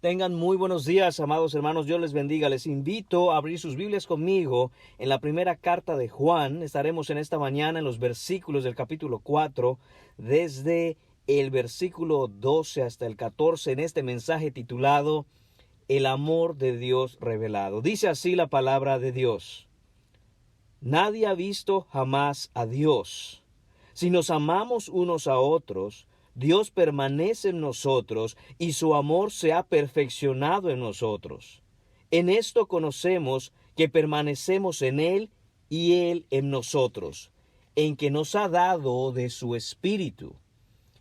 Tengan muy buenos días, amados hermanos. Dios les bendiga. Les invito a abrir sus Biblias conmigo en la primera carta de Juan. Estaremos en esta mañana en los versículos del capítulo 4, desde el versículo 12 hasta el 14, en este mensaje titulado El amor de Dios revelado. Dice así la palabra de Dios: Nadie ha visto jamás a Dios. Si nos amamos unos a otros, Dios permanece en nosotros y su amor se ha perfeccionado en nosotros. En esto conocemos que permanecemos en Él y Él en nosotros, en que nos ha dado de su Espíritu.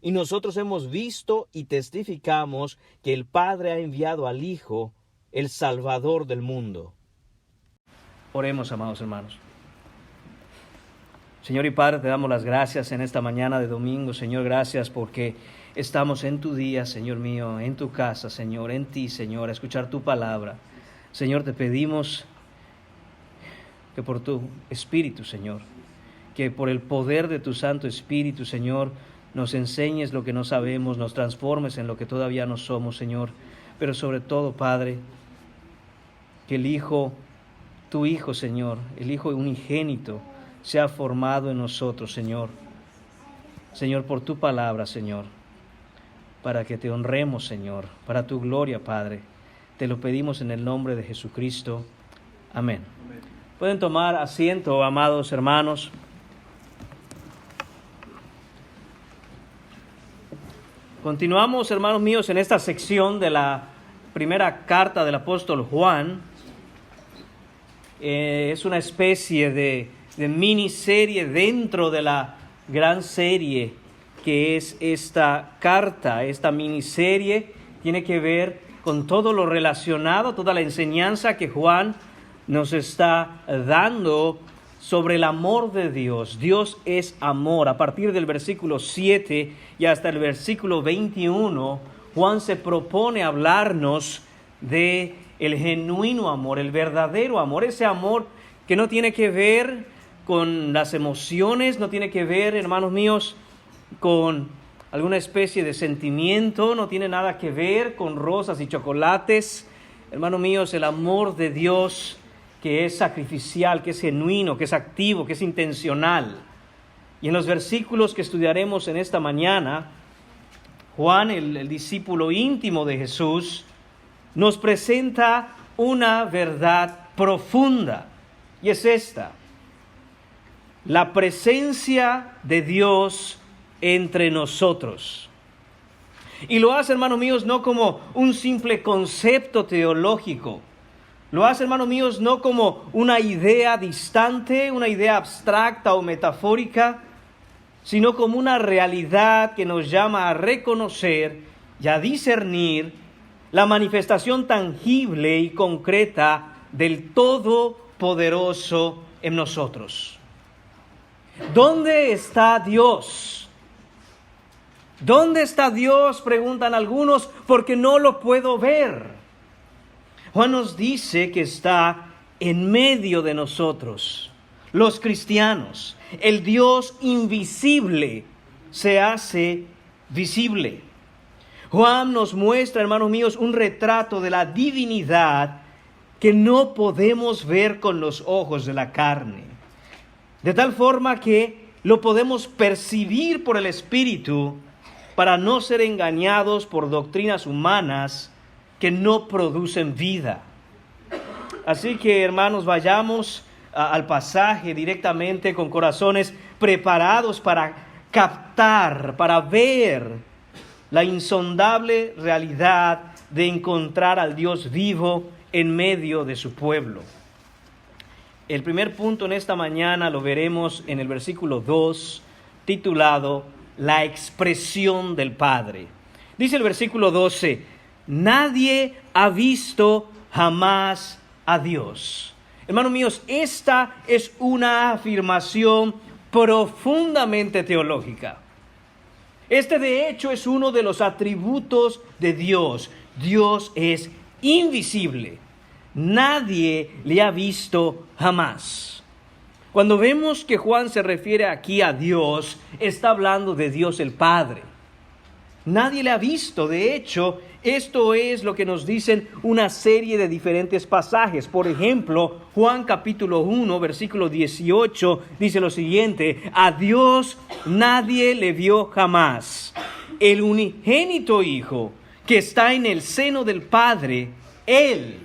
Y nosotros hemos visto y testificamos que el Padre ha enviado al Hijo, el Salvador del mundo. Oremos, amados hermanos. Señor y Padre, te damos las gracias en esta mañana de domingo. Señor, gracias porque estamos en tu día, Señor mío, en tu casa, Señor, en ti, Señor, a escuchar tu palabra. Señor, te pedimos que por tu Espíritu, Señor, que por el poder de tu Santo Espíritu, Señor, nos enseñes lo que no sabemos, nos transformes en lo que todavía no somos, Señor. Pero sobre todo, Padre, que el Hijo, tu Hijo, Señor, el Hijo unigénito, se ha formado en nosotros, Señor. Señor, por tu palabra, Señor, para que te honremos, Señor, para tu gloria, Padre. Te lo pedimos en el nombre de Jesucristo. Amén. Pueden tomar asiento, amados hermanos. Continuamos, hermanos míos, en esta sección de la primera carta del apóstol Juan. Es una especie de miniserie dentro de la gran serie que es esta carta. Esta miniserie tiene que ver con todo lo relacionado, toda la enseñanza que Juan nos está dando sobre el amor de Dios. Dios es amor. A partir del versículo 7 y hasta el versículo 21, Juan se propone hablarnos de el genuino amor, el verdadero amor, ese amor que no tiene que ver con las emociones, no tiene que ver, hermanos míos, con alguna especie de sentimiento, no tiene nada que ver con rosas y chocolates. Hermanos míos, el amor de Dios que es sacrificial, que es genuino, que es activo, que es intencional. Y en los versículos que estudiaremos en esta mañana, Juan, el discípulo íntimo de Jesús, nos presenta una verdad profunda, y es esta: la presencia de Dios entre nosotros. Y lo hace, hermanos míos, no como un simple concepto teológico. Lo hace, hermanos míos, no como una idea distante, una idea abstracta o metafórica, sino como una realidad que nos llama a reconocer y a discernir la manifestación tangible y concreta del Todopoderoso en nosotros. ¿Dónde está Dios? ¿Dónde está Dios?, preguntan algunos, porque no lo puedo ver. Juan nos dice que está en medio de nosotros, los cristianos. El Dios invisible se hace visible. Juan nos muestra, hermanos míos, un retrato de la divinidad que no podemos ver con los ojos de la carne, de tal forma que lo podemos percibir por el Espíritu para no ser engañados por doctrinas humanas que no producen vida. Así que, hermanos, vayamos al pasaje directamente con corazones preparados para captar, para ver la insondable realidad de encontrar al Dios vivo en medio de su pueblo. El primer punto en esta mañana lo veremos en el versículo 2, titulado La expresión del Padre. Dice el versículo 12: Nadie ha visto jamás a Dios. Hermanos míos, esta es una afirmación profundamente teológica. Este, de hecho, es uno de los atributos de Dios. Dios es invisible. Nadie le ha visto jamás. Cuando vemos que Juan se refiere aquí a Dios, está hablando de Dios el Padre. Nadie le ha visto. De hecho, esto es lo que nos dicen una serie de diferentes pasajes. Por ejemplo, Juan capítulo 1, versículo 18, dice lo siguiente: a Dios nadie le vio jamás. El unigénito Hijo que está en el seno del Padre, Él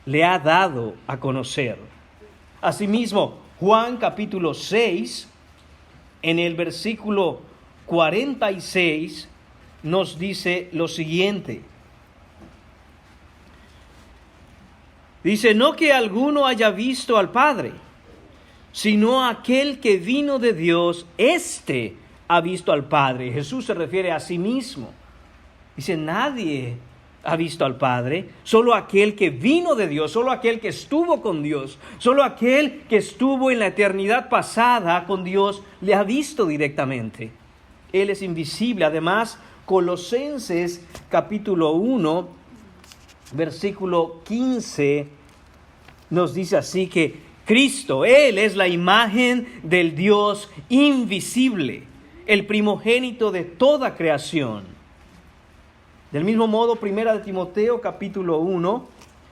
le ha dado a conocer. Asimismo, Juan capítulo 6, en el versículo 46, nos dice lo siguiente. Dice: no que alguno haya visto al Padre, sino aquel que vino de Dios, éste ha visto al Padre. Jesús se refiere a sí mismo. Dice: nadie ha visto al Padre, solo aquel que vino de Dios, solo aquel que estuvo con Dios, solo aquel que estuvo en la eternidad pasada con Dios, le ha visto directamente. Él es invisible. Además, Colosenses capítulo 1, versículo 15, nos dice así que Cristo, Él es la imagen del Dios invisible, el primogénito de toda creación. Del mismo modo, Primera de Timoteo capítulo 1,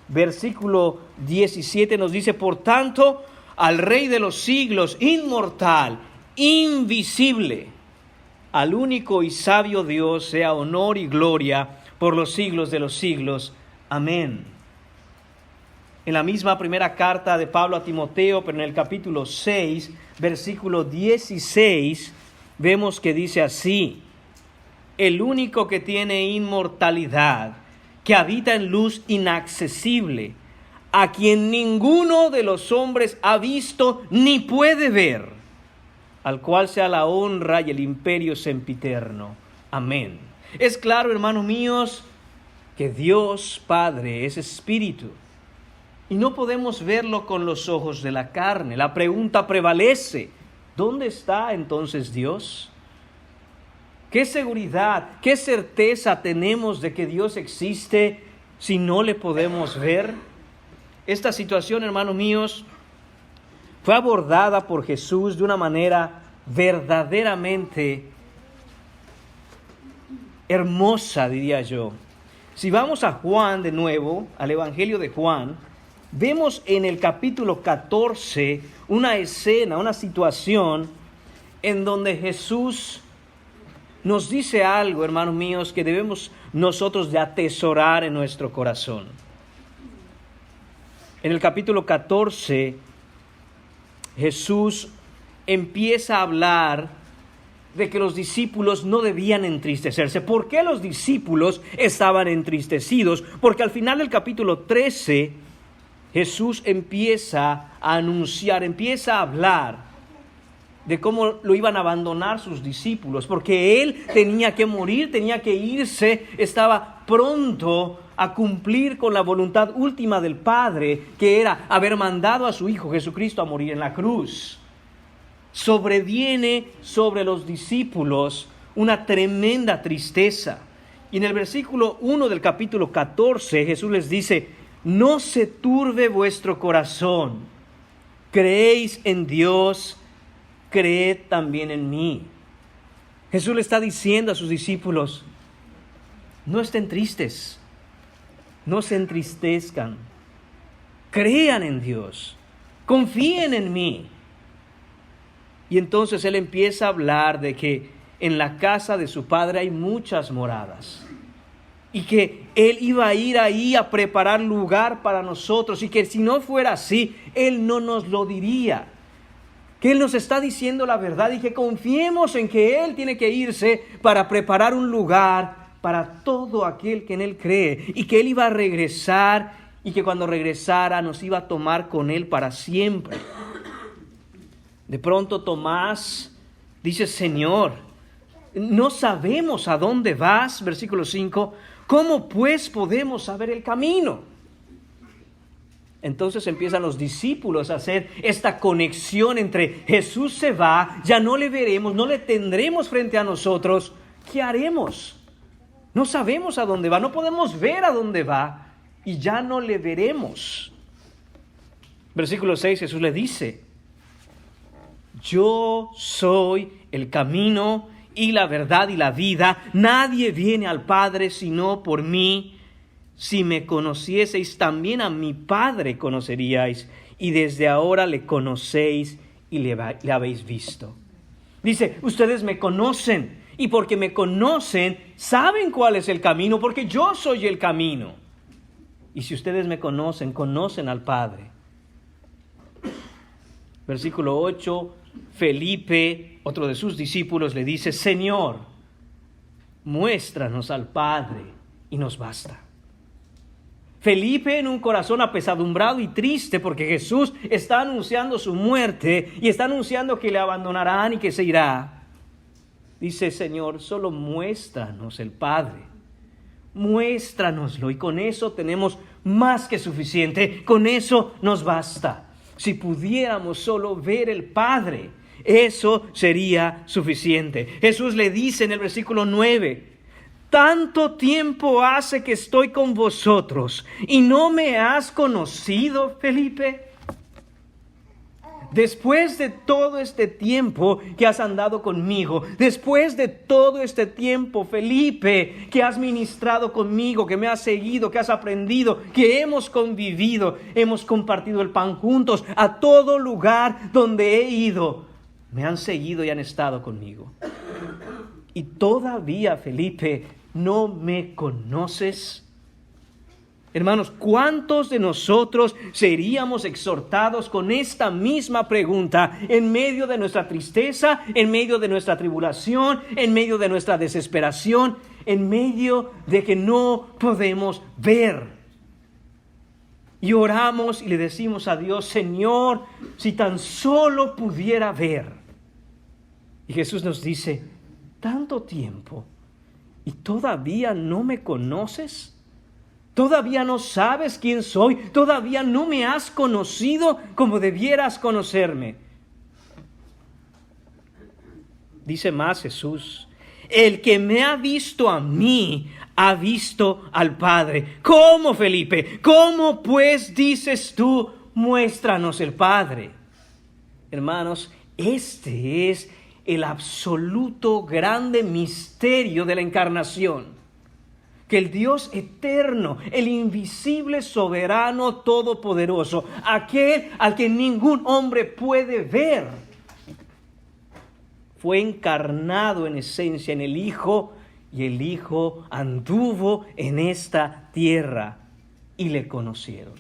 versículo 17 nos dice: por tanto, al Rey de los siglos, inmortal, invisible, al único y sabio Dios, sea honor y gloria por los siglos de los siglos. Amén. En la misma primera carta de Pablo a Timoteo, pero en el capítulo 6, versículo 16, vemos que dice así: el único que tiene inmortalidad, que habita en luz inaccesible, a quien ninguno de los hombres ha visto ni puede ver, al cual sea la honra y el imperio sempiterno. Amén. Es claro, hermanos míos, que Dios Padre es espíritu, y no podemos verlo con los ojos de la carne. La pregunta prevalece: ¿dónde está entonces Dios? ¿Qué seguridad, qué certeza tenemos de que Dios existe si no le podemos ver? Esta situación, hermanos míos, fue abordada por Jesús de una manera verdaderamente hermosa, diría yo. Si vamos a Juan de nuevo, al Evangelio de Juan, vemos en el capítulo 14 una escena, una situación en donde Jesús nos dice algo, hermanos míos, que debemos nosotros de atesorar en nuestro corazón. En el capítulo 14, Jesús empieza a hablar de que los discípulos no debían entristecerse. ¿Por qué los discípulos estaban entristecidos? Porque al final del capítulo 13, Jesús empieza a anunciar, empieza a hablar de cómo lo iban a abandonar sus discípulos, porque Él tenía que morir, tenía que irse, estaba pronto a cumplir con la voluntad última del Padre, que era haber mandado a su Hijo Jesucristo a morir en la cruz. Sobreviene sobre los discípulos una tremenda tristeza. Y en el versículo 1 del capítulo 14, Jesús les dice: no se turbe vuestro corazón, creéis en Dios, creed también en mí. Jesús le está diciendo a sus discípulos: no estén tristes, no se entristezcan, crean en Dios, confíen en mí. Y entonces Él empieza a hablar de que en la casa de su Padre hay muchas moradas, y que Él iba a ir ahí a preparar lugar para nosotros, y que si no fuera así, Él no nos lo diría. Que Él nos está diciendo la verdad y que confiemos en que Él tiene que irse para preparar un lugar para todo aquel que en Él cree, y que Él iba a regresar, y que cuando regresara nos iba a tomar con Él para siempre. De pronto Tomás dice: Señor, no sabemos a dónde vas, versículo 5, ¿cómo pues podemos saber el camino? Entonces empiezan los discípulos a hacer esta conexión entre Jesús se va, ya no le veremos, no le tendremos frente a nosotros. ¿Qué haremos? No sabemos a dónde va, no podemos ver a dónde va y ya no le veremos. Versículo 6, Jesús le dice: yo soy el camino y la verdad y la vida. Nadie viene al Padre sino por mí. Si me conocieseis, también a mi Padre conoceríais, y desde ahora le conocéis y le habéis visto. Dice, ustedes me conocen, y porque me conocen, saben cuál es el camino, porque yo soy el camino. Y si ustedes me conocen, conocen al Padre. Versículo 8, Felipe, otro de sus discípulos, le dice, Señor, muéstranos al Padre y nos basta. Felipe, en un corazón apesadumbrado y triste porque Jesús está anunciando su muerte y está anunciando que le abandonarán y que se irá, dice, Señor, solo muéstranos el Padre. Muéstranoslo y con eso tenemos más que suficiente. Con eso nos basta. Si pudiéramos solo ver el Padre, eso sería suficiente. Jesús le dice en el versículo 9, tanto tiempo hace que estoy con vosotros y no me has conocido, Felipe. Después de todo este tiempo que has andado conmigo, después de todo este tiempo, Felipe, que has ministrado conmigo, que me has seguido, que has aprendido, que hemos convivido, hemos compartido el pan juntos, a todo lugar donde he ido, me han seguido y han estado conmigo. Y todavía, Felipe, ¿no me conoces? Hermanos, ¿cuántos de nosotros seríamos exhortados con esta misma pregunta en medio de nuestra tristeza, en medio de nuestra tribulación, en medio de nuestra desesperación, en medio de que no podemos ver? Y oramos y le decimos a Dios, Señor, si tan solo pudiera ver. Y Jesús nos dice, tanto tiempo y todavía no me conoces. ¿Todavía no sabes quién soy? ¿Todavía no me has conocido como debieras conocerme? Dice más Jesús, el que me ha visto a mí, ha visto al Padre. ¿Cómo, Felipe? ¿Cómo pues dices tú, muéstranos el Padre? Hermanos, este es el absoluto grande misterio de la encarnación. Que el Dios eterno, el invisible, soberano, todopoderoso, aquel al que ningún hombre puede ver, fue encarnado en esencia en el Hijo, y el Hijo anduvo en esta tierra y le conocieron.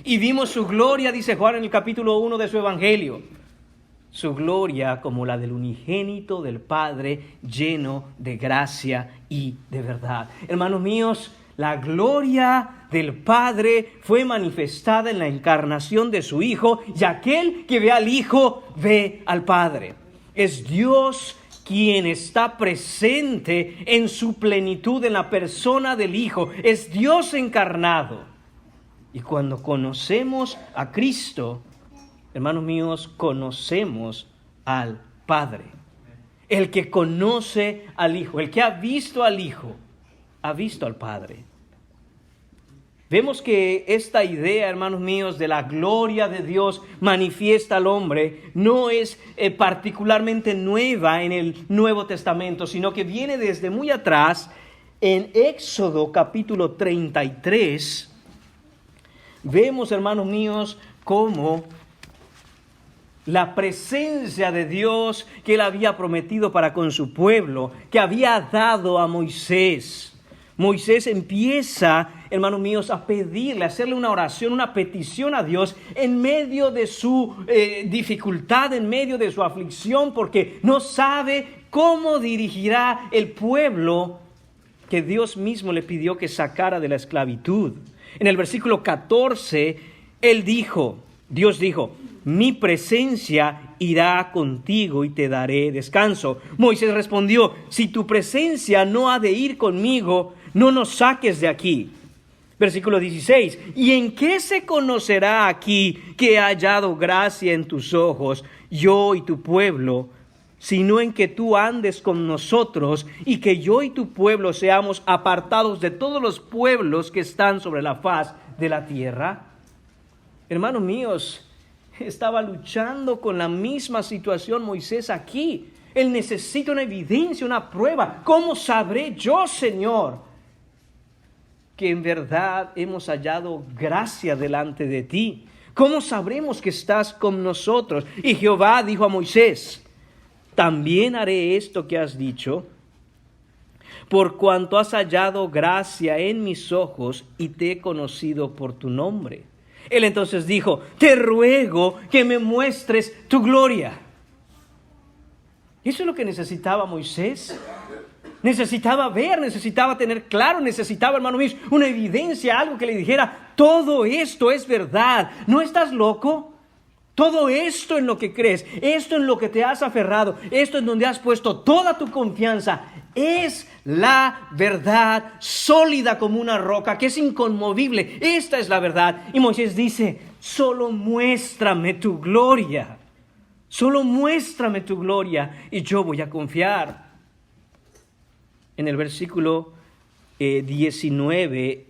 Y vimos su gloria, dice Juan en el capítulo 1 de su Evangelio. Su gloria como la del unigénito del Padre, lleno de gracia y de verdad. Hermanos míos, la gloria del Padre fue manifestada en la encarnación de su Hijo, y aquel que ve al Hijo ve al Padre. Es Dios quien está presente en su plenitud en la persona del Hijo. Es Dios encarnado. Y cuando conocemos a Cristo, hermanos míos, conocemos al Padre. El que conoce al Hijo, el que ha visto al Hijo, ha visto al Padre. Vemos que esta idea, hermanos míos, de la gloria de Dios manifiesta al hombre, no es particularmente nueva en el Nuevo Testamento, sino que viene desde muy atrás. En Éxodo capítulo 33, vemos, hermanos míos, cómo la presencia de Dios que Él había prometido para con su pueblo, que había dado a Moisés. Moisés empieza, hermanos míos, a pedirle, a hacerle una oración, una petición a Dios en medio de su dificultad, en medio de su aflicción, porque no sabe cómo dirigirá el pueblo que Dios mismo le pidió que sacara de la esclavitud. En el versículo 14, Dios dijo, mi presencia irá contigo y te daré descanso. Moisés respondió, si tu presencia no ha de ir conmigo, no nos saques de aquí. Versículo 16, ¿y en qué se conocerá aquí que he hallado gracia en tus ojos, yo y tu pueblo, sino en que tú andes con nosotros y que yo y tu pueblo seamos apartados de todos los pueblos que están sobre la faz de la tierra? Hermanos míos, estaba luchando con la misma situación Moisés aquí. Él necesita una evidencia, una prueba. ¿Cómo sabré yo, Señor, que en verdad hemos hallado gracia delante de ti? ¿Cómo sabremos que estás con nosotros? Y Jehová dijo a Moisés: también haré esto que has dicho, por cuanto has hallado gracia en mis ojos y te he conocido por tu nombre. Él entonces dijo: te ruego que me muestres tu gloria. Eso es lo que necesitaba Moisés. Necesitaba ver, necesitaba tener claro, necesitaba, hermano mío, una evidencia, algo que le dijera: todo esto es verdad. ¿No estás loco? Todo esto en lo que crees, esto en lo que te has aferrado, esto en donde has puesto toda tu confianza, es la verdad sólida como una roca, que es inconmovible. Esta es la verdad. Y Moisés dice: solo muéstrame tu gloria. Solo muéstrame tu gloria y yo voy a confiar. En el versículo 19,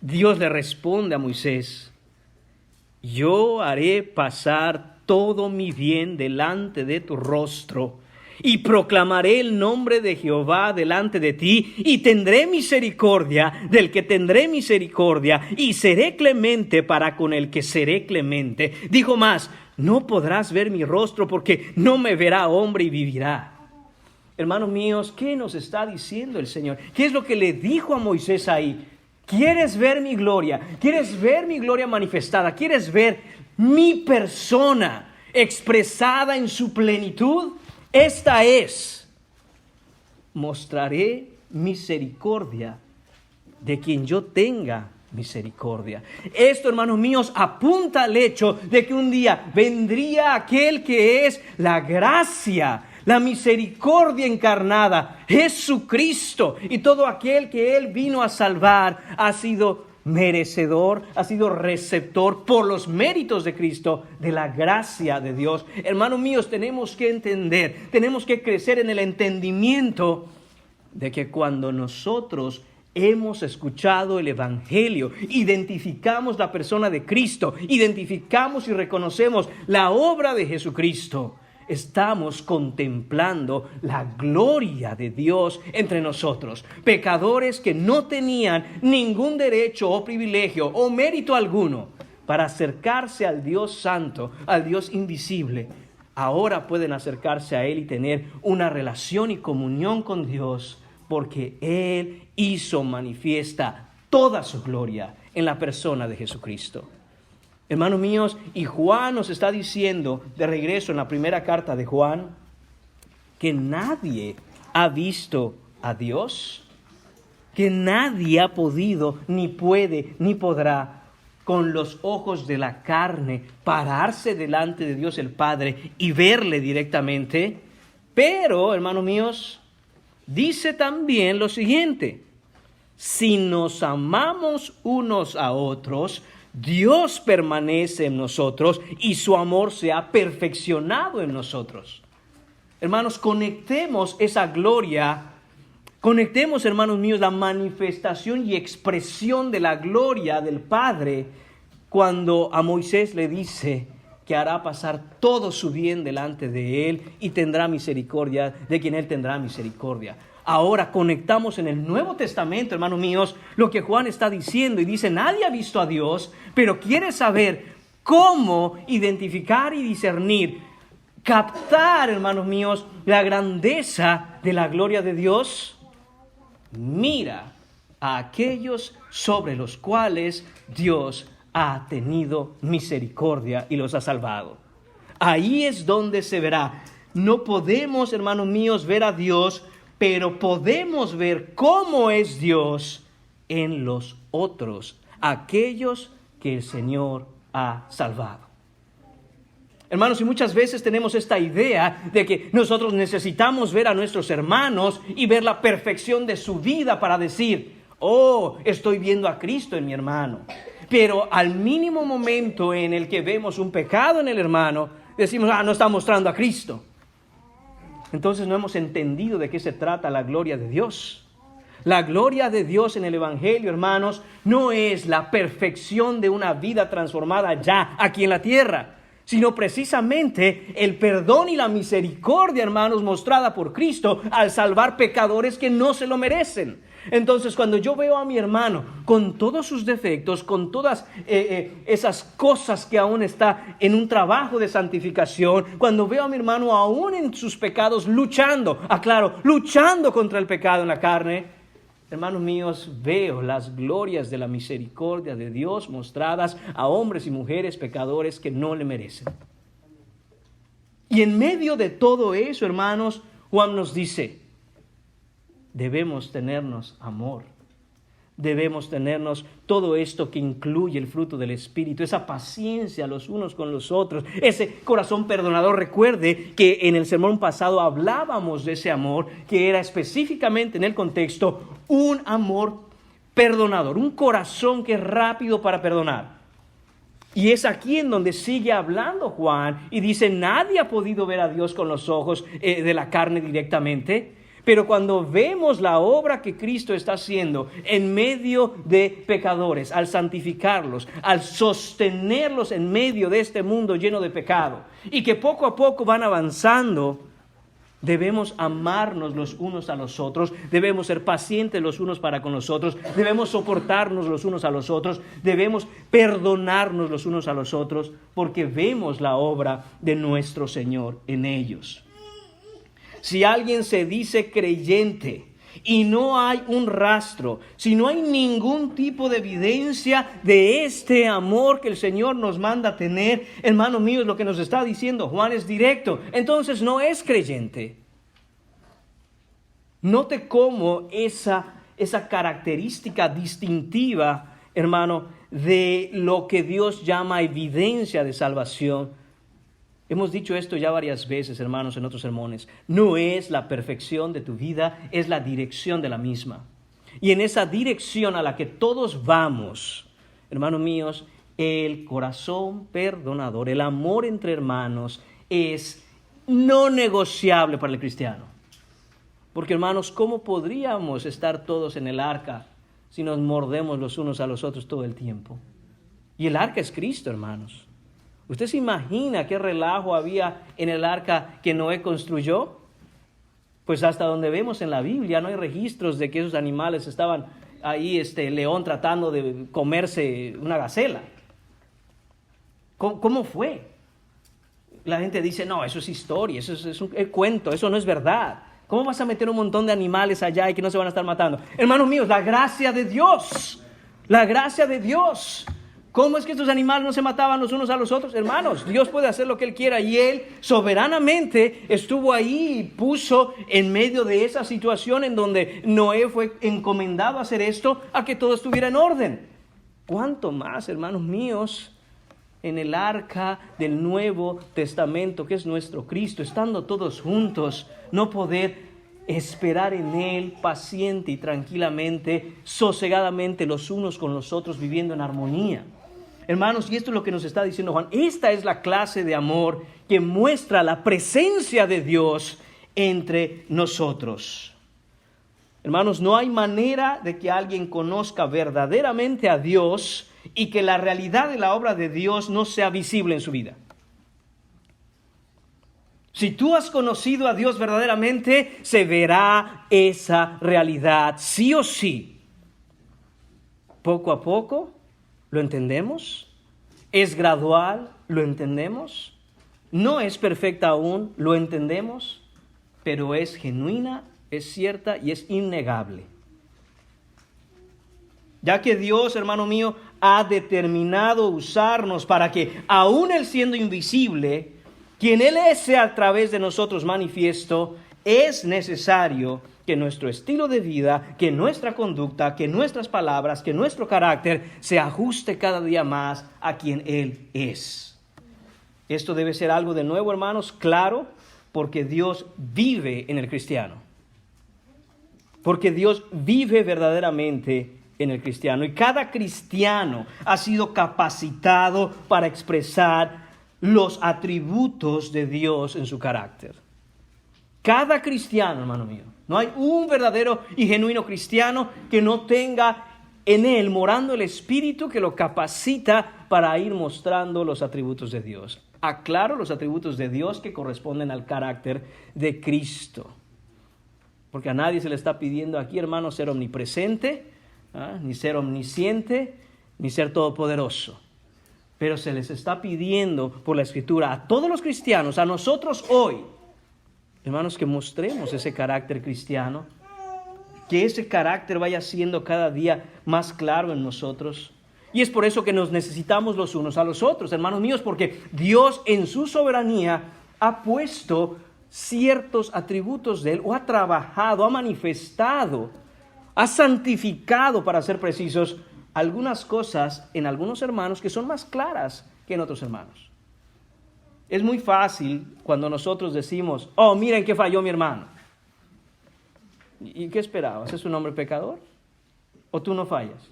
Dios le responde a Moisés: yo haré pasar todo mi bien delante de tu rostro y proclamaré el nombre de Jehová delante de ti y tendré misericordia del que tendré misericordia y seré clemente para con el que seré clemente. Dijo más: no podrás ver mi rostro porque no me verá hombre y vivirá. Hermanos míos, ¿qué nos está diciendo el Señor? ¿Qué es lo que le dijo a Moisés ahí? ¿Quieres ver mi gloria? ¿Quieres ver mi gloria manifestada? ¿Quieres ver mi persona expresada en su plenitud? Esta es: mostraré misericordia de quien yo tenga misericordia. Esto, hermanos míos, apunta al hecho de que un día vendría aquel que es la gracia, la misericordia encarnada, Jesucristo, y todo aquel que Él vino a salvar ha sido merecedor, ha sido receptor por los méritos de Cristo de la gracia de Dios. Hermanos míos, tenemos que entender, tenemos que crecer en el entendimiento de que cuando nosotros hemos escuchado el Evangelio, identificamos la persona de Cristo, identificamos y reconocemos la obra de Jesucristo, estamos contemplando la gloria de Dios entre nosotros. Pecadores que no tenían ningún derecho o privilegio o mérito alguno para acercarse al Dios santo, al Dios invisible, ahora pueden acercarse a Él y tener una relación y comunión con Dios, porque Él hizo manifiesta toda su gloria en la persona de Jesucristo. Hermanos míos, y Juan nos está diciendo, de regreso en la primera carta de Juan, que nadie ha visto a Dios, que nadie ha podido, ni puede, ni podrá, con los ojos de la carne, pararse delante de Dios el Padre y verle directamente. Pero, hermanos míos, dice también lo siguiente: si nos amamos unos a otros, Dios permanece en nosotros y su amor se ha perfeccionado en nosotros. Hermanos, conectemos esa gloria, conectemos, hermanos míos, la manifestación y expresión de la gloria del Padre cuando a Moisés le dice que hará pasar todo su bien delante de Él y tendrá misericordia de quien Él tendrá misericordia. Ahora conectamos en el Nuevo Testamento, hermanos míos, lo que Juan está diciendo y dice: nadie ha visto a Dios, pero quiere saber cómo identificar y discernir, captar, hermanos míos, la grandeza de la gloria de Dios. Mira a aquellos sobre los cuales Dios ha tenido misericordia y los ha salvado. Ahí es donde se verá. No podemos, hermanos míos, ver a Dios, pero podemos ver cómo es Dios en los otros, aquellos que el Señor ha salvado. Hermanos, y muchas veces tenemos esta idea de que nosotros necesitamos ver a nuestros hermanos y ver la perfección de su vida para decir: oh, estoy viendo a Cristo en mi hermano. Pero al mínimo momento en el que vemos un pecado en el hermano, decimos: no está mostrando a Cristo. Entonces no hemos entendido de qué se trata la gloria de Dios. La gloria de Dios en el Evangelio, hermanos, no es la perfección de una vida transformada ya aquí en la tierra, sino precisamente el perdón y la misericordia, hermanos, mostrada por Cristo al salvar pecadores que no se lo merecen. Entonces, cuando yo veo a mi hermano con todos sus defectos, con todas esas cosas que aún está en un trabajo de santificación, cuando veo a mi hermano aún en sus pecados luchando contra el pecado en la carne, hermanos míos, veo las glorias de la misericordia de Dios mostradas a hombres y mujeres pecadores que no le merecen. Y en medio de todo eso, hermanos, Juan nos dice, debemos tenernos amor. Debemos tenernos todo esto que incluye el fruto del Espíritu, esa paciencia los unos con los otros, ese corazón perdonador. Recuerde que en el sermón pasado hablábamos de ese amor, que era específicamente en el contexto un amor perdonador, un corazón que es rápido para perdonar. Y es aquí en donde sigue hablando Juan y dice, nadie ha podido ver a Dios con los ojos de la carne directamente. Pero cuando vemos la obra que Cristo está haciendo en medio de pecadores, al santificarlos, al sostenerlos en medio de este mundo lleno de pecado, y que poco a poco van avanzando, debemos amarnos los unos a los otros, debemos ser pacientes los unos para con los otros, debemos soportarnos los unos a los otros, debemos perdonarnos los unos a los otros, porque vemos la obra de nuestro Señor en ellos. Si alguien se dice creyente y no hay un rastro, si no hay ningún tipo de evidencia de este amor que el Señor nos manda tener, hermanos míos, lo que nos está diciendo Juan es directo, entonces no es creyente. Note cómo esa característica distintiva, hermano, de lo que Dios llama evidencia de salvación. Hemos dicho esto ya varias veces, hermanos, en otros sermones. No es la perfección de tu vida, es la dirección de la misma. Y en esa dirección a la que todos vamos, hermanos míos, el corazón perdonador, el amor entre hermanos es no negociable para el cristiano. Porque, hermanos, ¿cómo podríamos estar todos en el arca si nos mordemos los unos a los otros todo el tiempo? Y el arca es Cristo, hermanos. ¿Usted se imagina qué relajo había en el arca que Noé construyó? Pues hasta donde vemos en la Biblia no hay registros de que esos animales estaban ahí, león tratando de comerse una gacela. ¿Cómo fue? La gente dice, no, eso es historia, eso es un cuento, eso no es verdad. ¿Cómo vas a meter un montón de animales allá y que no se van a estar matando? Hermanos míos, la gracia de Dios, la gracia de Dios. ¿Cómo es que estos animales no se mataban los unos a los otros? Hermanos, Dios puede hacer lo que Él quiera y Él soberanamente estuvo ahí y puso en medio de esa situación en donde Noé fue encomendado a hacer esto, a que todo estuviera en orden. ¿Cuánto más, hermanos míos, en el arca del Nuevo Testamento, que es nuestro Cristo, estando todos juntos, no poder esperar en Él paciente y tranquilamente, sosegadamente los unos con los otros, viviendo en armonía? Hermanos, y esto es lo que nos está diciendo Juan. Esta es la clase de amor que muestra la presencia de Dios entre nosotros. Hermanos, no hay manera de que alguien conozca verdaderamente a Dios y que la realidad de la obra de Dios no sea visible en su vida. Si tú has conocido a Dios verdaderamente, se verá esa realidad, sí o sí. Poco a poco, ¿lo entendemos? ¿Es gradual? ¿Lo entendemos? No es perfecta aún, ¿lo entendemos? Pero es genuina, es cierta y es innegable. Ya que Dios, hermano mío, ha determinado usarnos para que, aún Él siendo invisible, quien Él es sea a través de nosotros manifiesto, es necesario que nuestro estilo de vida, que nuestra conducta, que nuestras palabras, que nuestro carácter se ajuste cada día más a quien Él es. Esto debe ser algo de nuevo, hermanos, claro, porque Dios vive en el cristiano. Porque Dios vive verdaderamente en el cristiano. Y cada cristiano ha sido capacitado para expresar los atributos de Dios en su carácter. Cada cristiano, hermano mío. No hay un verdadero y genuino cristiano que no tenga en él morando el Espíritu que lo capacita para ir mostrando los atributos de Dios. aclaro los atributos de Dios que corresponden al carácter de Cristo. Porque a nadie se le está pidiendo aquí, hermanos, ser omnipresente, ni ser omnisciente, ni ser todopoderoso. Pero se les está pidiendo por la Escritura a todos los cristianos, a nosotros hoy, hermanos, que mostremos ese carácter cristiano, que ese carácter vaya siendo cada día más claro en nosotros. Y es por eso que nos necesitamos los unos a los otros, hermanos míos, porque Dios en su soberanía ha puesto ciertos atributos de Él, o ha trabajado, ha manifestado, ha santificado, para ser precisos, algunas cosas en algunos hermanos que son más claras que en otros hermanos. Es muy fácil cuando nosotros decimos, oh, miren qué falló mi hermano. ¿Y qué esperabas? ¿Es un hombre pecador? ¿O tú no fallas?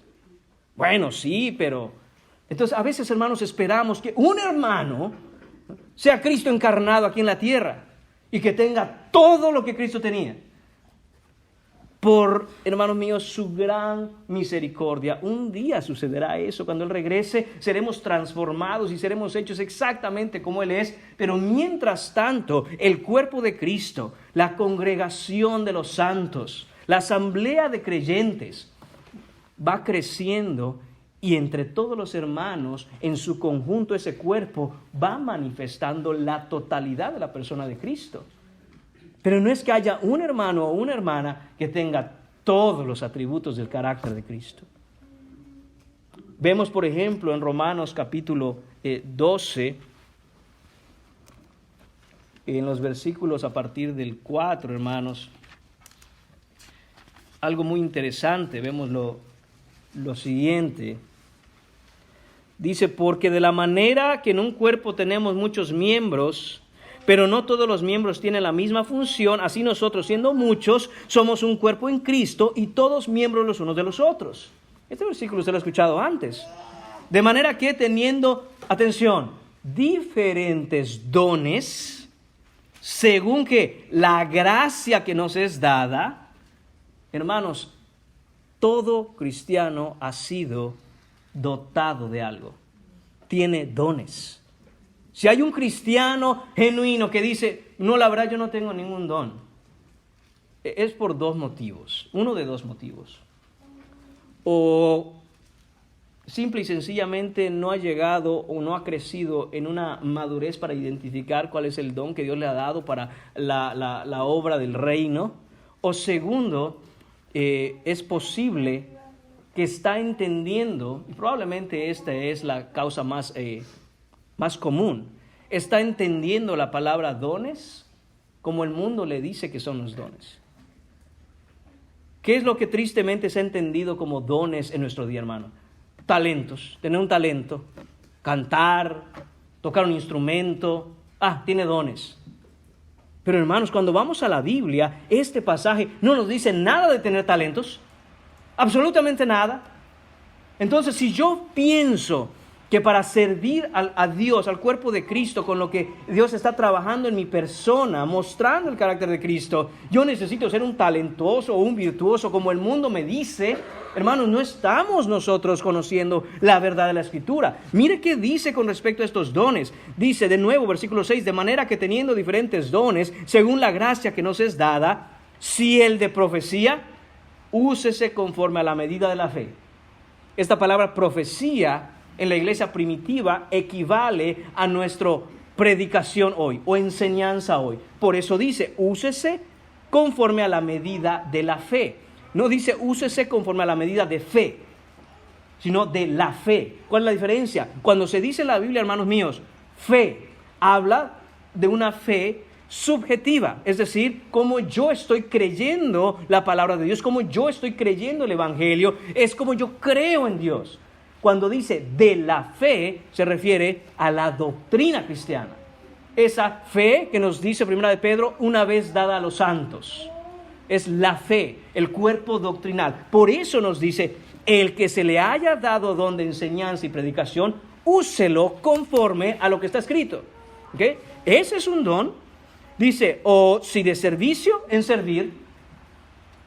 Bueno, sí, pero... Entonces, a veces, hermanos, esperamos que un hermano sea Cristo encarnado aquí en la tierra y que tenga todo lo que Cristo tenía. Por, hermanos míos, su gran misericordia, un día sucederá eso. Cuando Él regrese, seremos transformados y seremos hechos exactamente como Él es. Pero mientras tanto, el cuerpo de Cristo, la congregación de los santos, la asamblea de creyentes, va creciendo, y entre todos los hermanos, en su conjunto, ese cuerpo va manifestando la totalidad de la persona de Cristo. Pero no es que haya un hermano o una hermana que tenga todos los atributos del carácter de Cristo. Vemos, por ejemplo, en Romanos capítulo 12, en los versículos a partir del 4, hermanos, algo muy interesante. Vemos lo siguiente. Dice, porque de la manera que en un cuerpo tenemos muchos miembros, pero no todos los miembros tienen la misma función, así nosotros, siendo muchos, somos un cuerpo en Cristo y todos miembros los unos de los otros. Este versículo usted lo ha escuchado antes. De manera que teniendo, atención, diferentes dones, según que la gracia que nos es dada, hermanos, todo cristiano ha sido dotado de algo. Tiene dones. Si hay un cristiano genuino que dice, no, la verdad yo no tengo ningún don, es por dos motivos. Uno de dos motivos. O simple y sencillamente no ha llegado o no ha crecido en una madurez para identificar cuál es el don que Dios le ha dado para la obra del reino. O segundo, es posible que está entendiendo, y probablemente esta es la causa más común, está entendiendo la palabra dones como el mundo le dice que son los dones. ¿Qué es lo que tristemente se ha entendido como dones en nuestro día, hermano? Talentos, tener un talento, cantar, tocar un instrumento, tiene dones. Pero hermanos, cuando vamos a la Biblia, este pasaje no nos dice nada de tener talentos, absolutamente nada. Entonces, si yo pienso que para servir a Dios, al cuerpo de Cristo, con lo que Dios está trabajando en mi persona, mostrando el carácter de Cristo, yo necesito ser un talentoso o un virtuoso como el mundo me dice, hermanos, no estamos nosotros conociendo la verdad de la Escritura. Mire qué dice con respecto a estos dones. Dice de nuevo, versículo 6, de manera que teniendo diferentes dones, según la gracia que nos es dada, si el de profecía, úsese conforme a la medida de la fe. Esta palabra profecía en la iglesia primitiva equivale a nuestra predicación hoy o enseñanza hoy. Por eso dice, úsese conforme a la medida de la fe. No dice úsese conforme a la medida de fe, sino de la fe. ¿Cuál es la diferencia? Cuando se dice en la Biblia, hermanos míos, fe, habla de una fe subjetiva, es decir, como yo estoy creyendo la palabra de Dios, como yo estoy creyendo el Evangelio, es como yo creo en Dios. Cuando dice de la fe, se refiere a la doctrina cristiana. Esa fe que nos dice 1 de Pedro, una vez dada a los santos. Es la fe, el cuerpo doctrinal. Por eso nos dice, el que se le haya dado don de enseñanza y predicación, úselo conforme a lo que está escrito. ¿Okay? Ese es un don. Dice, o si de servicio, en servir.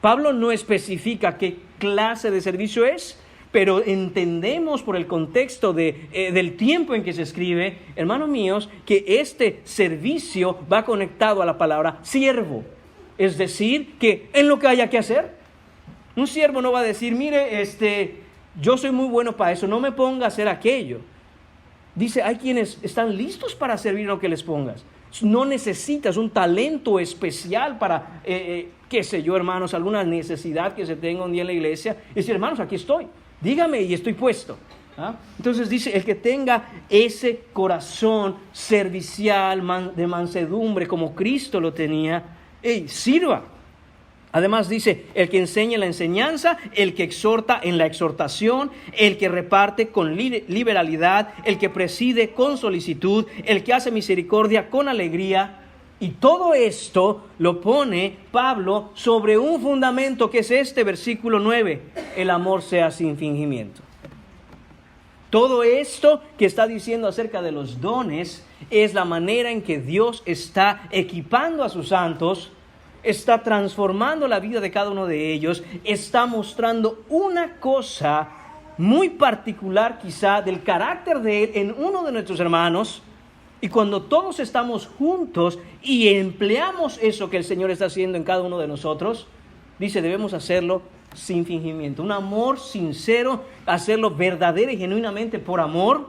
Pablo no especifica qué clase de servicio es, pero entendemos por el contexto del tiempo en que se escribe, hermanos míos, que este servicio va conectado a la palabra siervo. Es decir, que en lo que haya que hacer. Un siervo no va a decir, mire, yo soy muy bueno para eso, no me ponga a hacer aquello. Dice, hay quienes están listos para servir lo que les pongas. No necesitas un talento especial para, qué sé yo, hermanos, alguna necesidad que se tenga un día en la iglesia. Y decir, hermanos, aquí estoy, dígame y estoy puesto. ¿Ah? Entonces dice, el que tenga ese corazón servicial, de mansedumbre, como Cristo lo tenía, sirva. Además dice, el que enseña la enseñanza, el que exhorta en la exhortación, el que reparte con liberalidad, el que preside con solicitud, el que hace misericordia con alegría. Y todo esto lo pone Pablo sobre un fundamento que es versículo 9, el amor sea sin fingimiento. Todo esto que está diciendo acerca de los dones es la manera en que Dios está equipando a sus santos, está transformando la vida de cada uno de ellos, está mostrando una cosa muy particular quizá del carácter de Él en uno de nuestros hermanos. Y cuando todos estamos juntos y empleamos eso que el Señor está haciendo en cada uno de nosotros, dice, debemos hacerlo sin fingimiento. Un amor sincero, hacerlo verdadero y genuinamente por amor.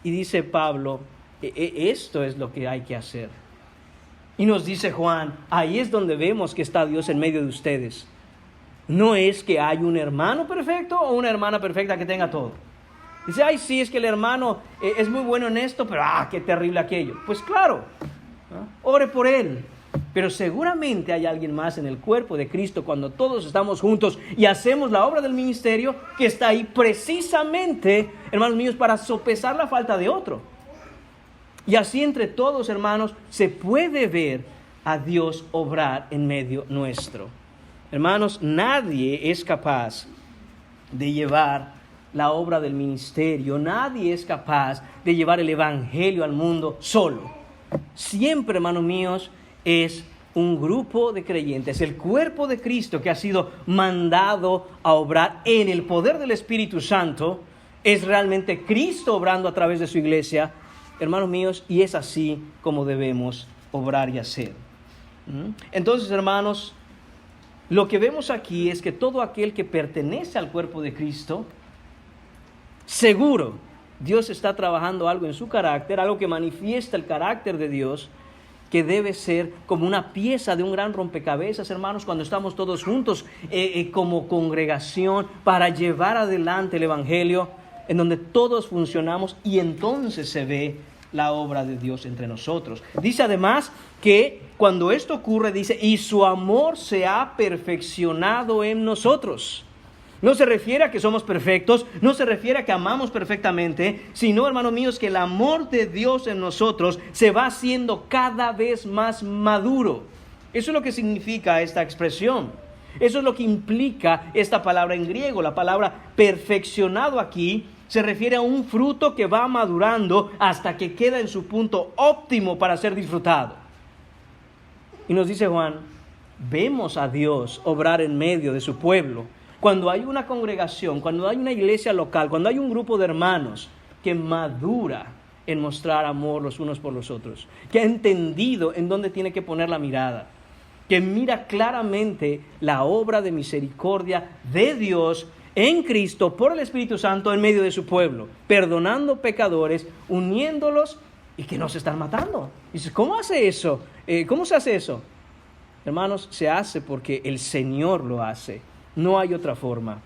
Y dice Pablo, esto es lo que hay que hacer. Y nos dice Juan, ahí es donde vemos que está Dios en medio de ustedes. No es que hay un hermano perfecto o una hermana perfecta que tenga todo. Dice, ay, sí, es que el hermano es muy bueno en esto, pero qué terrible aquello. Pues claro, ore por él. Pero seguramente hay alguien más en el cuerpo de Cristo cuando todos estamos juntos y hacemos la obra del ministerio que está ahí precisamente, hermanos míos, para sopesar la falta de otro. Y así entre todos, hermanos, se puede ver a Dios obrar en medio nuestro. Hermanos, nadie es capaz de llevar la obra del ministerio, nadie es capaz de llevar el evangelio al mundo solo. Siempre, hermanos míos, es un grupo de creyentes, el cuerpo de Cristo que ha sido mandado a obrar en el poder del Espíritu Santo. Es realmente Cristo obrando a través de su iglesia, hermanos míos, y es así como debemos obrar y hacer. Entonces, hermanos, lo que vemos aquí es que todo aquel que pertenece al cuerpo de Cristo, seguro, Dios está trabajando algo en su carácter, algo que manifiesta el carácter de Dios, que debe ser como una pieza de un gran rompecabezas, hermanos, cuando estamos todos juntos como congregación para llevar adelante el evangelio, en donde todos funcionamos y entonces se ve la obra de Dios entre nosotros. Dice además que cuando esto ocurre, dice, y su amor se ha perfeccionado en nosotros. No se refiere a que somos perfectos, no se refiere a que amamos perfectamente, sino, hermanos míos, que el amor de Dios en nosotros se va haciendo cada vez más maduro. Eso es lo que significa esta expresión. Eso es lo que implica esta palabra en griego. La palabra perfeccionado aquí se refiere a un fruto que va madurando hasta que queda en su punto óptimo para ser disfrutado. Y nos dice Juan, vemos a Dios obrar en medio de su pueblo. Cuando hay una congregación, cuando hay una iglesia local, cuando hay un grupo de hermanos que madura en mostrar amor los unos por los otros, que ha entendido en dónde tiene que poner la mirada, que mira claramente la obra de misericordia de Dios en Cristo por el Espíritu Santo en medio de su pueblo, perdonando pecadores, uniéndolos y que no se están matando. Dices, ¿cómo hace eso? ¿Cómo se hace eso? Hermanos, se hace porque el Señor lo hace. No hay otra forma.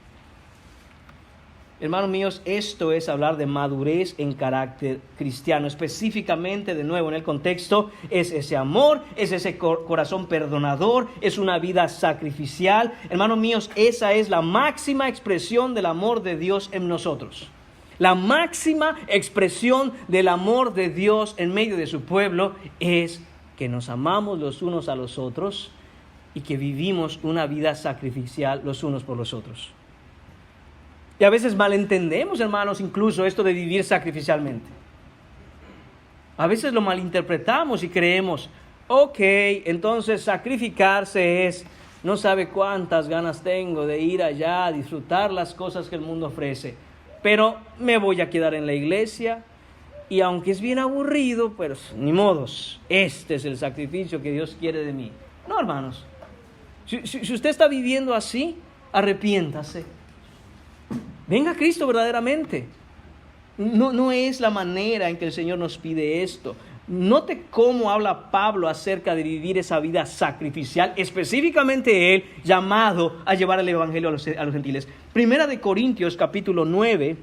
Hermanos míos, esto es hablar de madurez en carácter cristiano. Específicamente, de nuevo, en el contexto, es ese amor, es ese corazón perdonador, es una vida sacrificial. Hermanos míos, esa es la máxima expresión del amor de Dios en nosotros. La máxima expresión del amor de Dios en medio de su pueblo es que nos amamos los unos a los otros y que vivimos una vida sacrificial los unos por los otros. Y a veces malentendemos, hermanos, incluso esto de vivir sacrificialmente. A veces lo malinterpretamos y creemos, ok, entonces sacrificarse es no sabe cuántas ganas tengo de ir allá a disfrutar las cosas que el mundo ofrece. Pero me voy a quedar en la iglesia y aunque es bien aburrido, pues ni modos, este es el sacrificio que Dios quiere de mí. No, hermanos, si usted está viviendo así, arrepiéntase. Venga a Cristo verdaderamente. No es la manera en que el Señor nos pide esto. Note cómo habla Pablo acerca de vivir esa vida sacrificial, específicamente él llamado a llevar el evangelio a los gentiles. Primera de Corintios capítulo 9,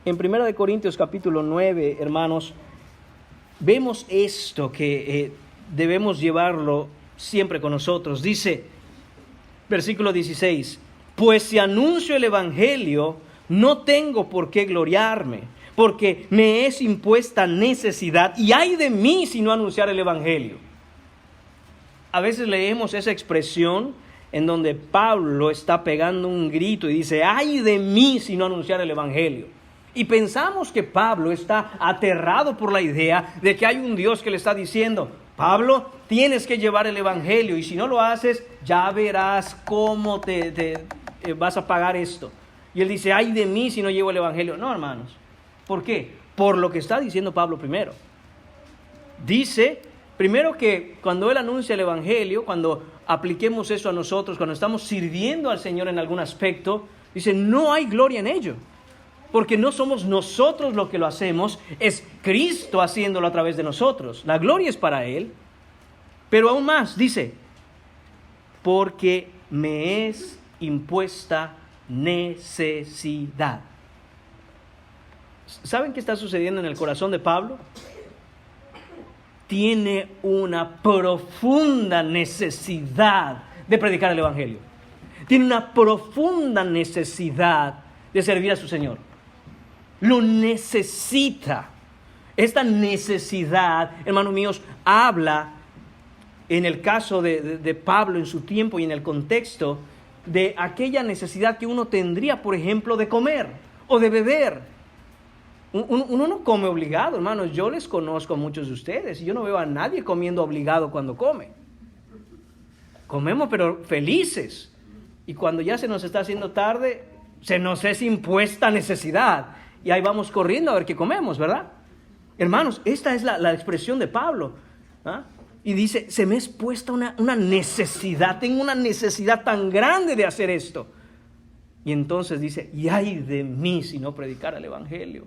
en Primera de Corintios capítulo 9, hermanos, vemos esto que debemos llevarlo siempre con nosotros. Dice, versículo 16, pues si anuncio el evangelio, no tengo por qué gloriarme, porque me es impuesta necesidad, y ay de mí si no anunciar el evangelio. A veces leemos esa expresión en donde Pablo está pegando un grito y dice, ay de mí si no anunciar el evangelio. Y pensamos que Pablo está aterrado por la idea de que hay un Dios que le está diciendo, Pablo, tienes que llevar el evangelio, y si no lo haces, ya verás cómo te vas a pagar esto. Y él dice, ay de mí si no llevo el evangelio. No, hermanos. ¿Por qué? Por lo que está diciendo Pablo primero. Dice, primero, que cuando él anuncia el evangelio, cuando apliquemos eso a nosotros, cuando estamos sirviendo al Señor en algún aspecto, dice, no hay gloria en ello. Porque no somos nosotros los que lo hacemos, es Cristo haciéndolo a través de nosotros. La gloria es para Él. Pero aún más, dice, porque me es impuesta necesidad. ¿Saben qué está sucediendo en el corazón de Pablo? Tiene una profunda necesidad de predicar el evangelio. Tiene una profunda necesidad de servir a su Señor. Lo necesita. Esta necesidad, hermanos míos, habla en el caso de Pablo en su tiempo y en el contexto de aquella necesidad que uno tendría, por ejemplo, de comer o de beber. Uno no come obligado, hermanos. Yo les conozco a muchos de ustedes y yo no veo a nadie comiendo obligado cuando come. Comemos pero felices. Y cuando ya se nos está haciendo tarde, se nos es impuesta necesidad. Y ahí vamos corriendo a ver qué comemos, ¿verdad? Hermanos, esta es la expresión de Pablo. ¿Ah? Y dice, se me es puesta una necesidad. Tengo una necesidad tan grande de hacer esto. Y entonces dice, y ay de mí si no predicara el evangelio.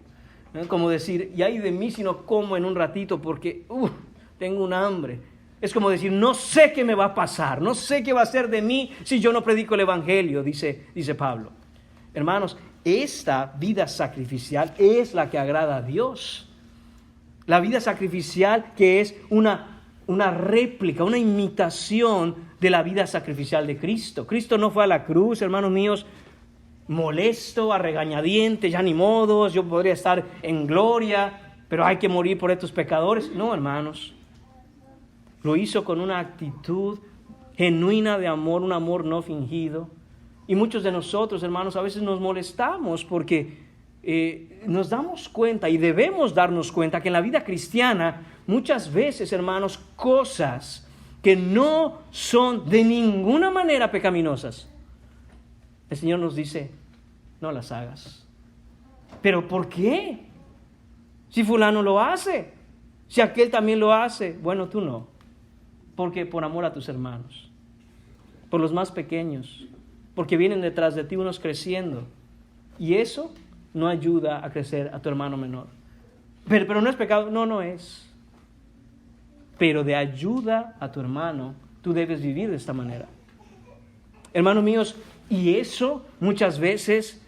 Como decir, y ay de mí si no como en un ratito porque tengo un hambre. Es como decir, no sé qué me va a pasar, no sé qué va a ser de mí si yo no predico el evangelio, dice Pablo. Hermanos, esta vida sacrificial es la que agrada a Dios. La vida sacrificial que es una réplica, una imitación de la vida sacrificial de Cristo. Cristo no fue a la cruz, hermanos míos, molesto, a regañadientes, ya ni modos, yo podría estar en gloria, pero hay que morir por estos pecadores. No, hermanos, lo hizo con una actitud genuina de amor, un amor no fingido. Y muchos de nosotros, hermanos, a veces nos molestamos porque nos damos cuenta y debemos darnos cuenta que en la vida cristiana muchas veces, hermanos, cosas que no son de ninguna manera pecaminosas, el Señor nos dice, no las hagas. ¿Pero por qué? Si fulano lo hace, si aquel también lo hace, bueno, tú no. Porque por amor a tus hermanos, por los más pequeños, porque vienen detrás de ti unos creciendo. Y eso no ayuda a crecer a tu hermano menor. Pero no es pecado, no es. Pero de ayuda a tu hermano, tú debes vivir de esta manera. Hermanos míos, y eso muchas veces,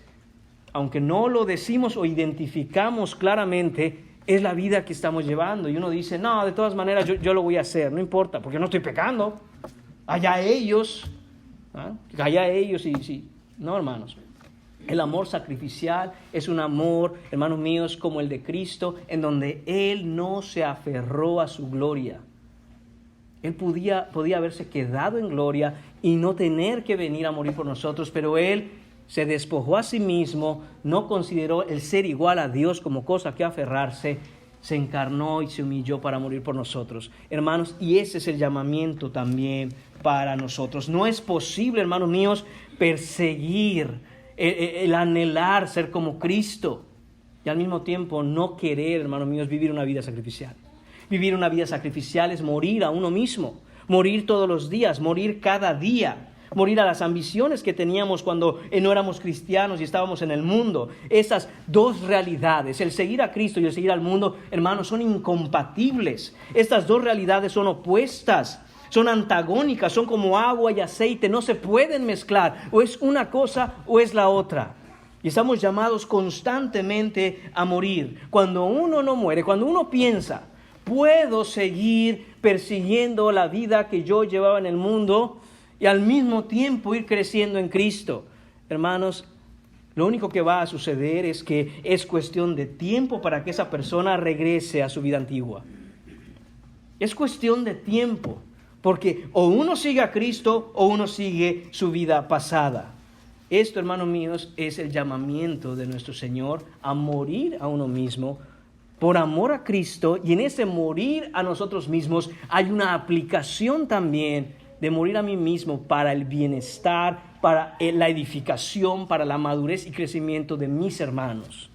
aunque no lo decimos o identificamos claramente, es la vida que estamos llevando. Y uno dice, no, de todas maneras yo lo voy a hacer, no importa, porque no estoy pecando. Allá ellos, allá ellos, y sí. No, hermanos. El amor sacrificial es un amor, hermanos míos, como el de Cristo, en donde Él no se aferró a su gloria. Él podía haberse quedado en gloria y no tener que venir a morir por nosotros, pero Él se despojó a sí mismo, no consideró el ser igual a Dios como cosa que aferrarse, se encarnó y se humilló para morir por nosotros. Hermanos, y ese es el llamamiento también para nosotros. No es posible, hermanos míos, perseguir, el anhelar ser como Cristo y al mismo tiempo no querer, hermanos míos, vivir una vida sacrificial. Vivir una vida sacrificial es morir a uno mismo, morir todos los días, morir cada día. Morir a las ambiciones que teníamos cuando no éramos cristianos y estábamos en el mundo. Esas dos realidades, el seguir a Cristo y el seguir al mundo, hermanos, son incompatibles. Estas dos realidades son opuestas, son antagónicas, son como agua y aceite, no se pueden mezclar. O es una cosa o es la otra. Y estamos llamados constantemente a morir. Cuando uno no muere, cuando uno piensa, puedo seguir persiguiendo la vida que yo llevaba en el mundo y al mismo tiempo ir creciendo en Cristo. Hermanos, lo único que va a suceder es que es cuestión de tiempo para que esa persona regrese a su vida antigua. Es cuestión de tiempo, porque o uno sigue a Cristo o uno sigue su vida pasada. Esto, hermanos míos, es el llamamiento de nuestro Señor a morir a uno mismo por amor a Cristo, y en ese morir a nosotros mismos hay una aplicación también de morir a mí mismo para el bienestar, para la edificación, para la madurez y crecimiento de mis hermanos.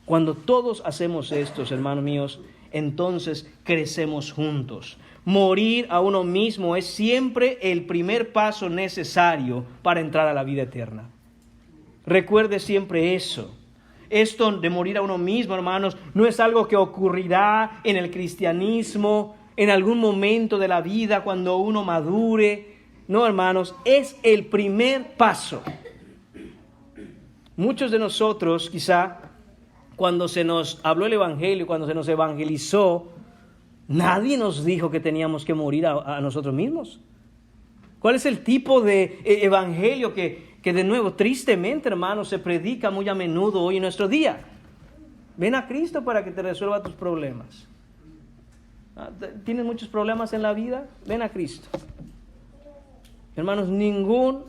Cuando todos hacemos esto, hermanos míos, entonces crecemos juntos. Morir a uno mismo es siempre el primer paso necesario para entrar a la vida eterna. Recuerde siempre eso. Esto de morir a uno mismo, hermanos, no es algo que ocurrirá en el cristianismo en algún momento de la vida cuando uno madure. No, hermanos, es el primer paso. Muchos de nosotros, quizá, cuando se nos habló el Evangelio, cuando se nos evangelizó, nadie nos dijo que teníamos que morir a nosotros mismos. ¿Cuál es el tipo de evangelio que de nuevo, tristemente, hermanos, se predica muy a menudo hoy en nuestro día? Ven a Cristo para que te resuelva tus problemas. ¿Tienes muchos problemas en la vida? Ven a Cristo. Hermanos, ningún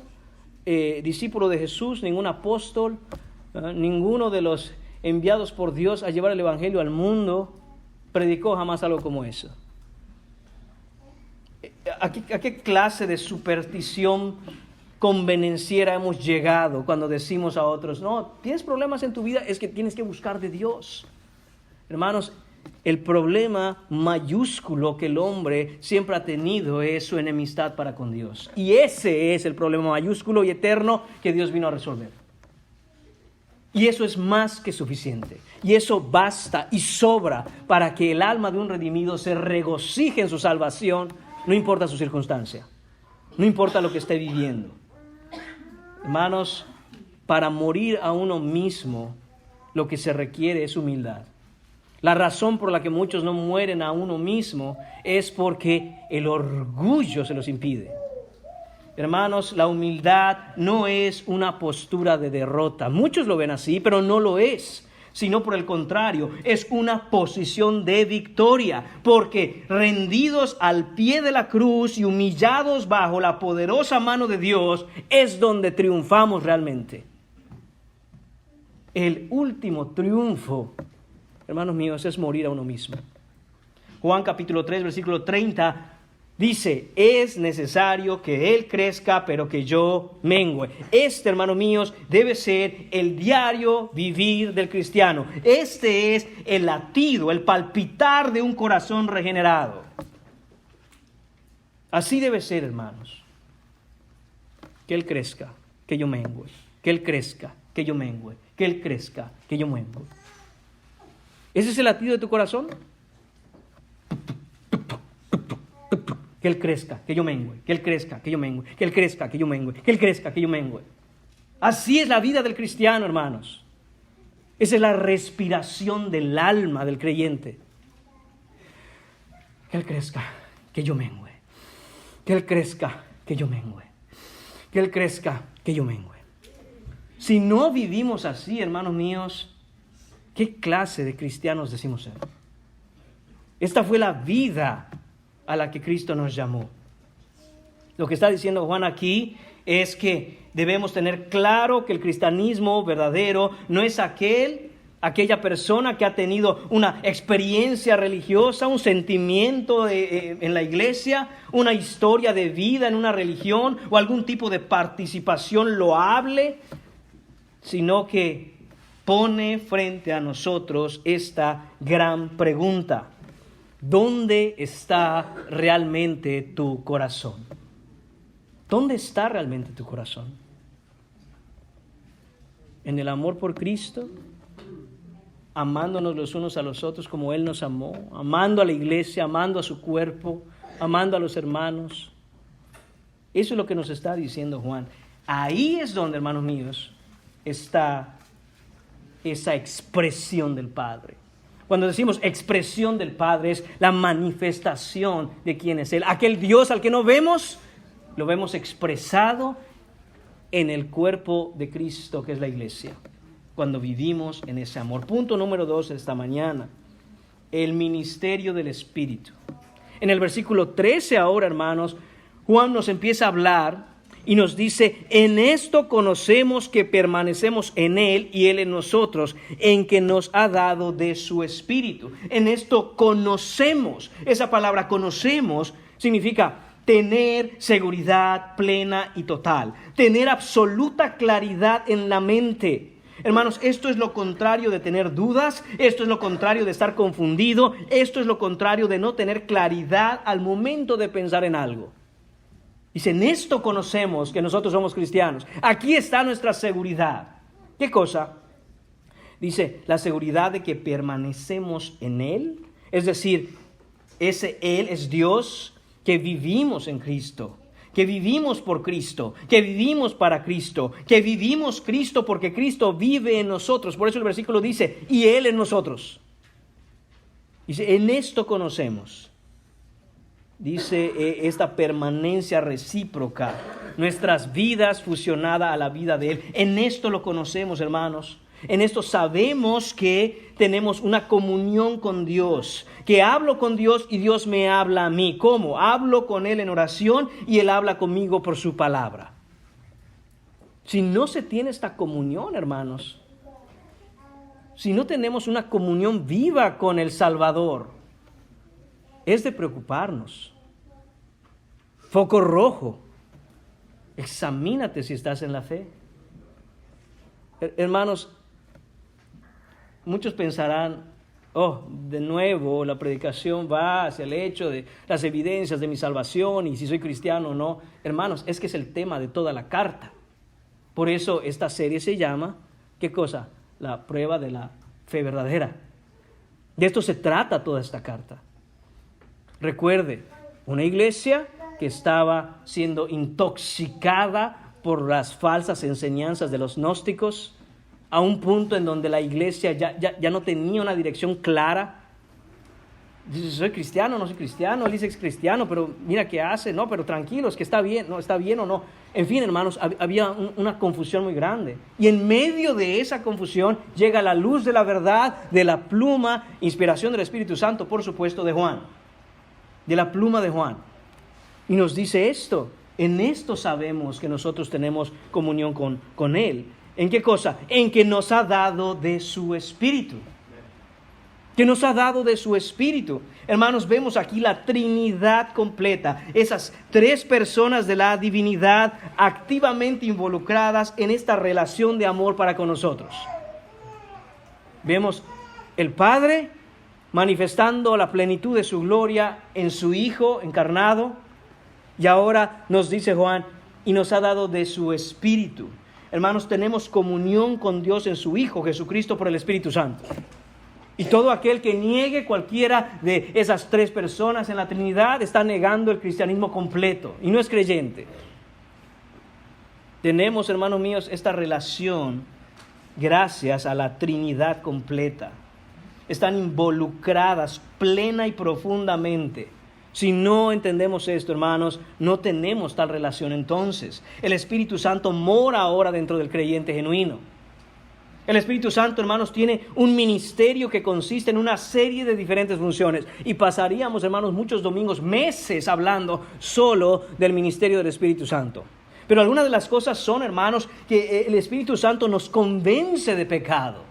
discípulo de Jesús, ningún apóstol, ninguno de los enviados por Dios a llevar el evangelio al mundo predicó jamás algo como eso. ¿A qué clase de superstición convenenciera hemos llegado cuando decimos a otros, no, tienes problemas en tu vida, es que tienes que buscar de Dios? Hermanos, el problema mayúsculo que el hombre siempre ha tenido es su enemistad para con Dios. Y ese es el problema mayúsculo y eterno que Dios vino a resolver. Y eso es más que suficiente. Y eso basta y sobra para que el alma de un redimido se regocije en su salvación, no importa su circunstancia, no importa lo que esté viviendo. Hermanos, para morir a uno mismo, lo que se requiere es humildad. La razón por la que muchos no mueren a uno mismo es porque el orgullo se los impide. Hermanos, la humildad no es una postura de derrota. Muchos lo ven así, pero no lo es. Sino por el contrario, es una posición de victoria. Porque rendidos al pie de la cruz y humillados bajo la poderosa mano de Dios, es donde triunfamos realmente. El último triunfo, hermanos míos, es morir a uno mismo. Juan capítulo 3, versículo 30 dice, es necesario que Él crezca, pero que yo mengüe. Este, hermanos míos, debe ser el diario vivir del cristiano. Este es el latido, el palpitar de un corazón regenerado. Así debe ser, hermanos. Que Él crezca, que yo mengüe. Que Él crezca, que yo mengüe. Que Él crezca, que yo mengüe. ¿Ese es el latido de tu corazón? Que Él crezca, que yo mengüe, que Él crezca, que yo mengüe, que Él crezca, que yo mengüe, que Él crezca, que yo mengüe. Así es la vida del cristiano, hermanos. Esa es la respiración del alma del creyente. Que Él crezca, que yo mengüe. Que Él crezca, que yo mengüe. Que Él crezca, que yo mengüe. Si no vivimos así, hermanos míos, ¿qué clase de cristianos decimos ser? Esta fue la vida a la que Cristo nos llamó. Lo que está diciendo Juan aquí es que debemos tener claro que el cristianismo verdadero no es aquel aquella persona que ha tenido una experiencia religiosa, un sentimiento en la iglesia, una historia de vida en una religión o algún tipo de participación loable, sino que pone frente a nosotros esta gran pregunta: ¿dónde está realmente tu corazón? ¿Dónde está realmente tu corazón? ¿En el amor por Cristo? Amándonos los unos a los otros como Él nos amó, amando a la iglesia, amando a su cuerpo, amando a los hermanos. Eso es lo que nos está diciendo Juan. Ahí es donde, hermanos míos, está esa expresión del Padre. Cuando decimos expresión del Padre, es la manifestación de quién es Él. Aquel Dios al que no vemos, lo vemos expresado en el cuerpo de Cristo, que es la iglesia, cuando vivimos en ese amor. Punto número 2 de esta mañana: el ministerio del Espíritu. En el versículo 13 ahora, hermanos, Juan nos empieza a hablar y nos dice: en esto conocemos que permanecemos en Él y Él en nosotros, en que nos ha dado de su Espíritu. En esto conocemos. Esa palabra conocemos significa tener seguridad plena y total, tener absoluta claridad en la mente. Hermanos, esto es lo contrario de tener dudas, esto es lo contrario de estar confundido, esto es lo contrario de no tener claridad al momento de pensar en algo. Dice: en esto conocemos que nosotros somos cristianos. Aquí está nuestra seguridad. ¿Qué cosa? Dice, la seguridad de que permanecemos en Él. Es decir, ese Él es Dios, que vivimos en Cristo, que vivimos por Cristo, que vivimos para Cristo, que vivimos Cristo porque Cristo vive en nosotros. Por eso el versículo dice: y Él en nosotros. Dice: en esto conocemos. Dice esta permanencia recíproca, nuestras vidas fusionadas a la vida de Él. En esto lo conocemos, hermanos. En esto sabemos que tenemos una comunión con Dios, que hablo con Dios y Dios me habla a mí. ¿Cómo? Hablo con Él en oración y Él habla conmigo por su palabra. Si no se tiene esta comunión, hermanos, si no tenemos una comunión viva con el Salvador, es de preocuparnos. Foco rojo. Examínate si estás en la fe. Hermanos, muchos pensarán: oh, de nuevo la predicación va hacia el hecho de las evidencias de mi salvación y si soy cristiano o no. Hermanos, es que es el tema de toda la carta. Por eso esta serie se llama, ¿qué cosa? La prueba de la fe verdadera. De esto se trata toda esta carta. Recuerde, una iglesia que estaba siendo intoxicada por las falsas enseñanzas de los gnósticos, a un punto en donde la iglesia ya no tenía una dirección clara. Dice: soy cristiano, no soy cristiano. Él dice que es cristiano, pero mira qué hace. No, pero tranquilos, que está bien, no, está bien o no. En fin, hermanos, había una confusión muy grande. Y en medio de esa confusión llega la luz de la verdad, de la pluma, inspiración del Espíritu Santo, por supuesto, de Juan. De la pluma de Juan. Y nos dice esto: en esto sabemos que nosotros tenemos comunión con Él. ¿En qué cosa? En que nos ha dado de su Espíritu. Que nos ha dado de su Espíritu. Hermanos, vemos aquí la Trinidad completa. Esas tres personas de la divinidad activamente involucradas en esta relación de amor para con nosotros. Vemos el Padre manifestando la plenitud de su gloria en su Hijo encarnado. Y ahora nos dice Juan: y nos ha dado de su Espíritu. Hermanos, tenemos comunión con Dios en su Hijo Jesucristo por el Espíritu Santo. Y todo aquel que niegue cualquiera de esas tres personas en la Trinidad está negando el cristianismo completo y no es creyente. Tenemos, hermanos míos, esta relación gracias a la Trinidad completa. Están involucradas plena y profundamente. Si no entendemos esto, hermanos, no tenemos tal relación entonces. El Espíritu Santo mora ahora dentro del creyente genuino. El Espíritu Santo, hermanos, tiene un ministerio que consiste en una serie de diferentes funciones. Y pasaríamos, hermanos, muchos domingos, meses hablando solo del ministerio del Espíritu Santo. Pero algunas de las cosas son, hermanos, que el Espíritu Santo nos convence de pecado.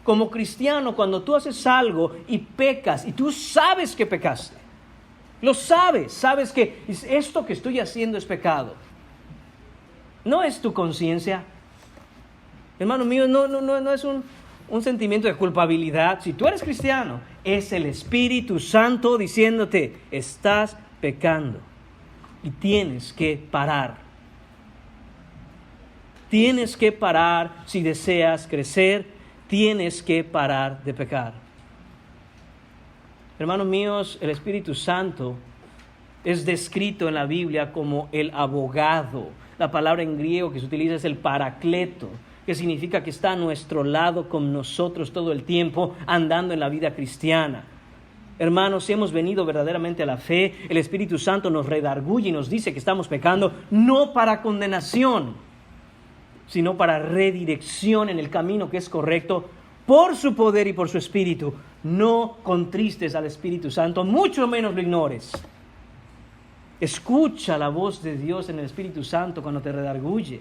Como cristiano, cuando tú haces algo y pecas, y tú sabes que pecaste, lo sabes que esto que estoy haciendo es pecado. No es tu conciencia. Hermano mío, no es un sentimiento de culpabilidad. Si tú eres cristiano, es el Espíritu Santo diciéndote, estás pecando y tienes que parar. Tienes que parar si deseas crecer, tienes que parar de pecar. Hermanos míos, el Espíritu Santo es descrito en la Biblia como el abogado. La palabra en griego que se utiliza es el paracleto, que significa que está a nuestro lado con nosotros todo el tiempo, andando en la vida cristiana. Hermanos, si hemos venido verdaderamente a la fe, el Espíritu Santo nos redarguye y nos dice que estamos pecando, no para condenación, sino para redirección en el camino que es correcto, por su poder y por su Espíritu. No contristes al Espíritu Santo, mucho menos lo ignores. Escucha la voz de Dios en el Espíritu Santo cuando te redarguye.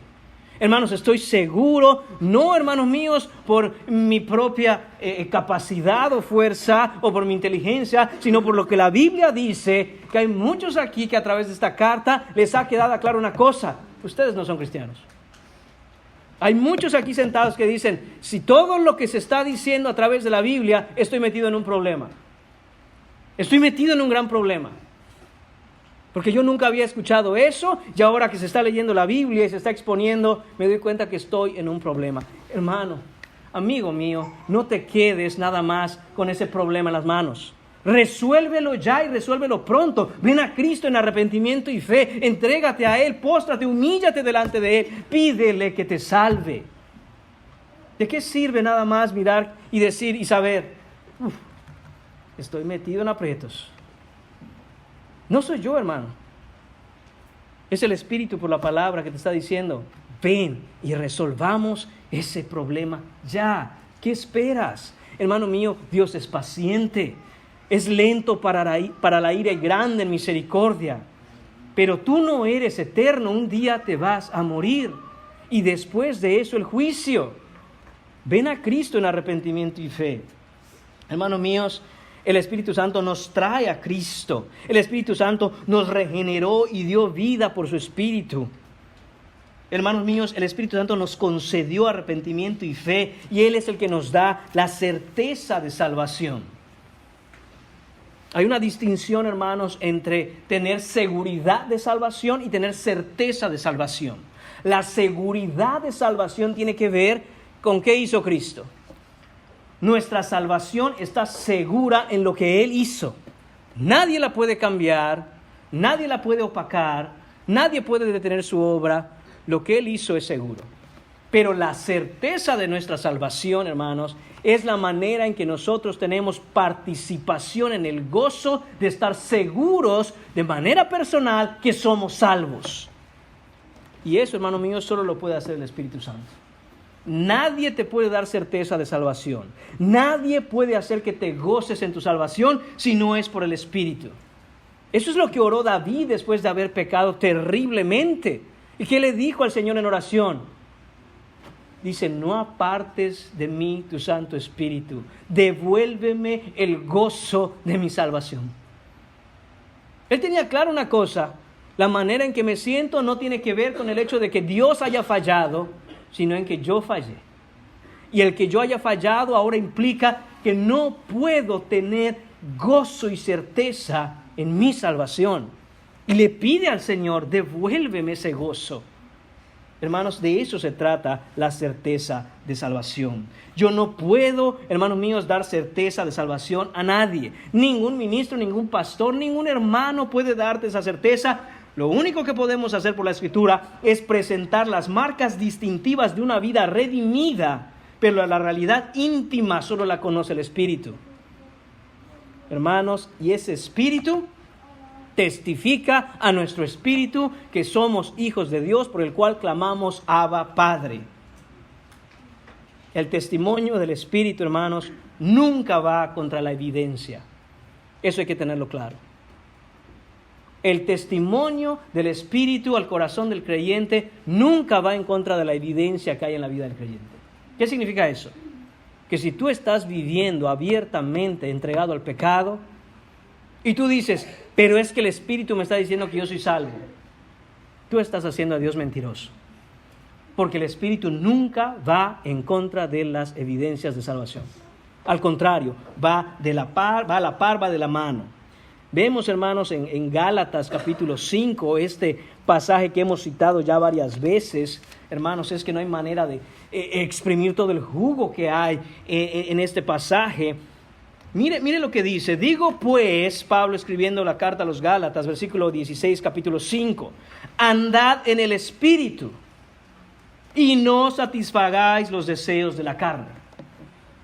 Hermanos, estoy seguro, no, hermanos míos, por mi propia capacidad o fuerza o por mi inteligencia, sino por lo que la Biblia dice, que hay muchos aquí que a través de esta carta les ha quedado clara una cosa: ustedes no son cristianos. Hay muchos aquí sentados que dicen, si todo lo que se está diciendo a través de la Biblia, estoy metido en un problema. Estoy metido en un gran problema. Porque yo nunca había escuchado eso, y ahora que se está leyendo la Biblia y se está exponiendo, me doy cuenta que estoy en un problema. Hermano, amigo mío, no te quedes nada más con ese problema en las manos. Resuélvelo ya y resuélvelo pronto. Ven a Cristo en arrepentimiento y fe. Entrégate a Él, póstrate, humíllate delante de Él. Pídele que te salve. ¿De qué sirve nada más mirar y decir y saber, estoy metido en aprietos? No soy yo, hermano. Es el Espíritu por la palabra que te está diciendo, ven y resolvamos ese problema ya. ¿Qué esperas? Hermano mío, Dios es paciente. Es lento para la ira y grande en misericordia. Pero tú no eres eterno, un día te vas a morir. Y después de eso el juicio. Ven a Cristo en arrepentimiento y fe. Hermanos míos, el Espíritu Santo nos trae a Cristo. El Espíritu Santo nos regeneró y dio vida por su Espíritu. Hermanos míos, el Espíritu Santo nos concedió arrepentimiento y fe. Y Él es el que nos da la certeza de salvación. Hay una distinción, hermanos, entre tener seguridad de salvación y tener certeza de salvación. La seguridad de salvación tiene que ver con qué hizo Cristo. Nuestra salvación está segura en lo que Él hizo. Nadie la puede cambiar, nadie la puede opacar, nadie puede detener su obra. Lo que Él hizo es seguro. Pero la certeza de nuestra salvación, hermanos, es la manera en que nosotros tenemos participación en el gozo de estar seguros de manera personal que somos salvos. Y eso, hermano mío, solo lo puede hacer el Espíritu Santo. Nadie te puede dar certeza de salvación. Nadie puede hacer que te goces en tu salvación si no es por el Espíritu. Eso es lo que oró David después de haber pecado terriblemente. ¿Y qué le dijo al Señor en oración? Dice, no apartes de mí tu Santo Espíritu. Devuélveme el gozo de mi salvación. Él tenía claro una cosa. La manera en que me siento no tiene que ver con el hecho de que Dios haya fallado, sino en que yo fallé. Y el que yo haya fallado ahora implica que no puedo tener gozo y certeza en mi salvación. Y le pide al Señor, devuélveme ese gozo. Hermanos, de eso se trata la certeza de salvación. Yo no puedo, hermanos míos, dar certeza de salvación a nadie. Ningún ministro, ningún pastor, ningún hermano puede darte esa certeza. Lo único que podemos hacer por la Escritura es presentar las marcas distintivas de una vida redimida, pero la realidad íntima solo la conoce el Espíritu. Hermanos, y ese Espíritu testifica a nuestro espíritu que somos hijos de Dios, por el cual clamamos Abba, Padre. El testimonio del Espíritu, hermanos, nunca va contra la evidencia. Eso hay que tenerlo claro. El testimonio del Espíritu al corazón del creyente nunca va en contra de la evidencia que hay en la vida del creyente. ¿Qué significa eso? que si tú estás viviendo abiertamente entregado al pecado, y tú dices, pero es que el Espíritu me está diciendo que yo soy salvo, tú estás haciendo a Dios mentiroso. Porque el Espíritu nunca va en contra de las evidencias de salvación. Al contrario, va a la par, va de la mano. Vemos, hermanos, en Gálatas capítulo 5, este pasaje que hemos citado ya varias veces. Hermanos, es que no hay manera de exprimir todo el jugo que hay en este pasaje. Mire lo que dice. Digo pues, Pablo escribiendo la carta a los Gálatas, versículo 16, capítulo 5. Andad en el Espíritu y no satisfagáis los deseos de la carne.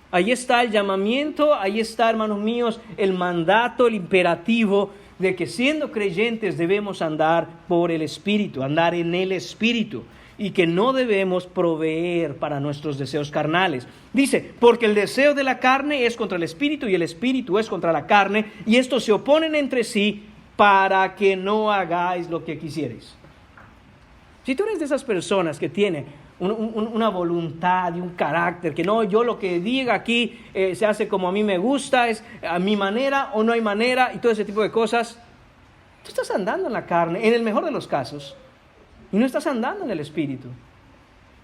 Ahí está el llamamiento, ahí está, hermanos míos, el mandato, el imperativo de que siendo creyentes debemos andar por el Espíritu, andar en el Espíritu, y que no debemos proveer para nuestros deseos carnales. Dice, porque el deseo de la carne es contra el Espíritu y el Espíritu es contra la carne, y estos se oponen entre sí para que no hagáis lo que quisierais. Si tú eres de esas personas que tiene una voluntad y un carácter, que no, yo lo que diga aquí se hace como a mí me gusta, es a mi manera o no hay manera, y todo ese tipo de cosas, tú estás andando en la carne, en el mejor de los casos, y no estás andando en el Espíritu.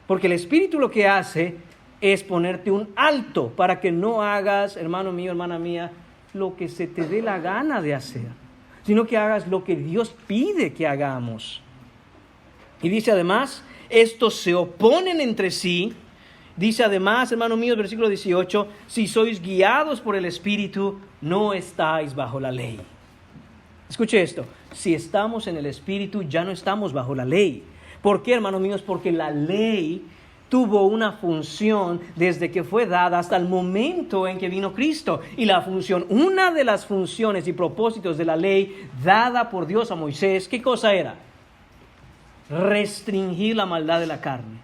Porque el Espíritu lo que hace es ponerte un alto para que no hagas, hermano mío, hermana mía, lo que se te dé la gana de hacer, sino que hagas lo que Dios pide que hagamos. Y dice además, estos se oponen entre sí. Dice además, hermano mío, versículo 18, si sois guiados por el Espíritu, no estáis bajo la ley. Escuche esto, si estamos en el Espíritu, ya no estamos bajo la ley. ¿Por qué, hermanos míos? Porque la ley tuvo una función desde que fue dada hasta el momento en que vino Cristo. Y la función, una de las funciones y propósitos de la ley dada por Dios a Moisés, ¿qué cosa era? Restringir la maldad de la carne.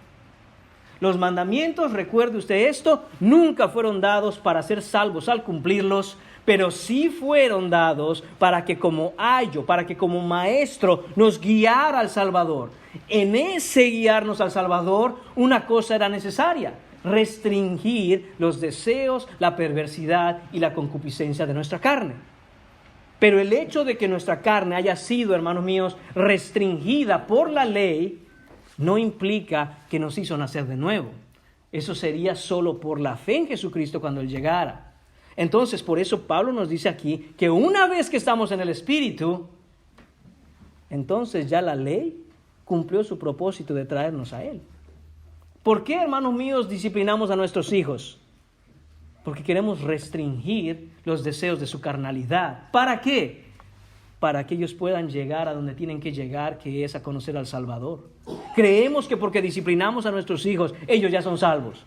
Los mandamientos, recuerde usted esto, nunca fueron dados para ser salvos al cumplirlos, pero sí fueron dados para que como ayo, para que como maestro nos guiara al Salvador. En ese guiarnos al Salvador, una cosa era necesaria: restringir los deseos, la perversidad y la concupiscencia de nuestra carne. Pero el hecho de que nuestra carne haya sido, hermanos míos, restringida por la ley, no implica que nos hizo nacer de nuevo. Eso sería solo por la fe en Jesucristo cuando Él llegara. Entonces, por eso Pablo nos dice aquí que una vez que estamos en el Espíritu, entonces ya la ley cumplió su propósito de traernos a Él. ¿Por qué, hermanos míos, disciplinamos a nuestros hijos? Porque queremos restringir los deseos de su carnalidad. ¿Para qué? Para que ellos puedan llegar a donde tienen que llegar, que es a conocer al Salvador. Creemos que porque disciplinamos a nuestros hijos, ellos ya son salvos.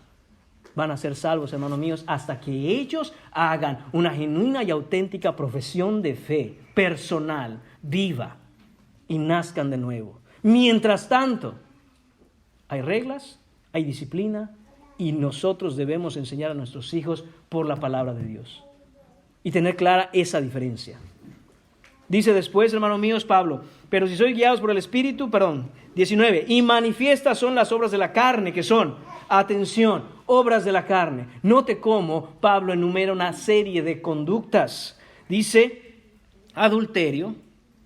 Van a ser salvos, hermanos míos, hasta que ellos hagan una genuina y auténtica profesión de fe personal, viva, y nazcan de nuevo. Mientras tanto, hay reglas, hay disciplina, y nosotros debemos enseñar a nuestros hijos por la palabra de Dios. Y tener clara esa diferencia. Dice después, hermanos míos, Pablo, pero si sois guiados por el Espíritu, 19, y manifiestas son las obras de la carne, que son, atención, obras de la carne. Note cómo Pablo enumera una serie de conductas. Dice, adulterio,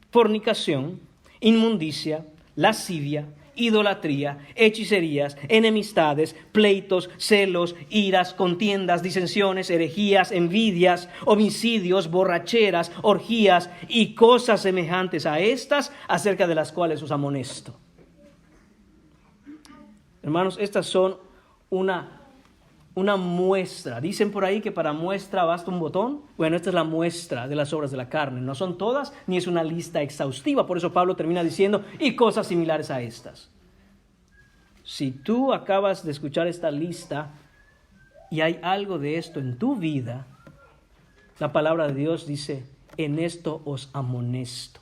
fornicación, inmundicia, lascivia, idolatría, hechicerías, enemistades, pleitos, celos, iras, contiendas, disensiones, herejías, envidias, homicidios, borracheras, orgías y cosas semejantes a estas, acerca de las cuales os amonesto. Hermanos, estas son una muestra. Dicen por ahí que para muestra basta un botón. Bueno, esta es la muestra de las obras de la carne. No son todas, ni es una lista exhaustiva. Por eso Pablo termina diciendo, y cosas similares a estas. Si tú acabas de escuchar esta lista y hay algo de esto en tu vida, la palabra de Dios dice, en esto os amonesto.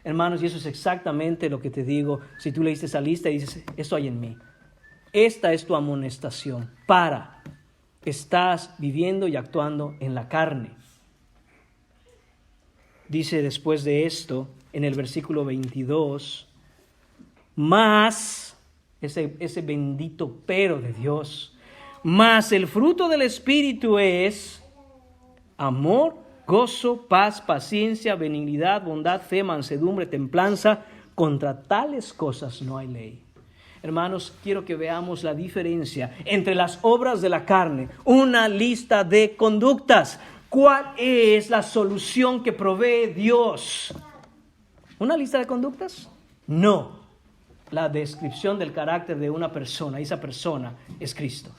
Hermanos, y eso es exactamente lo que te digo. Si tú leíste esa lista y dices, esto hay en mí. Esta es tu amonestación. Estás viviendo y actuando en la carne. Dice después de esto, en el versículo 22, más, ese bendito pero de Dios, Mas el fruto del Espíritu es amor, gozo, paz, paciencia, benignidad, bondad, fe, mansedumbre, templanza. Contra tales cosas no hay ley. Hermanos, quiero que veamos la diferencia entre las obras de la carne. Una lista de conductas. ¿Cuál es la solución que provee Dios? ¿Una lista de conductas? No. La descripción del carácter de una persona. Esa persona es Cristo.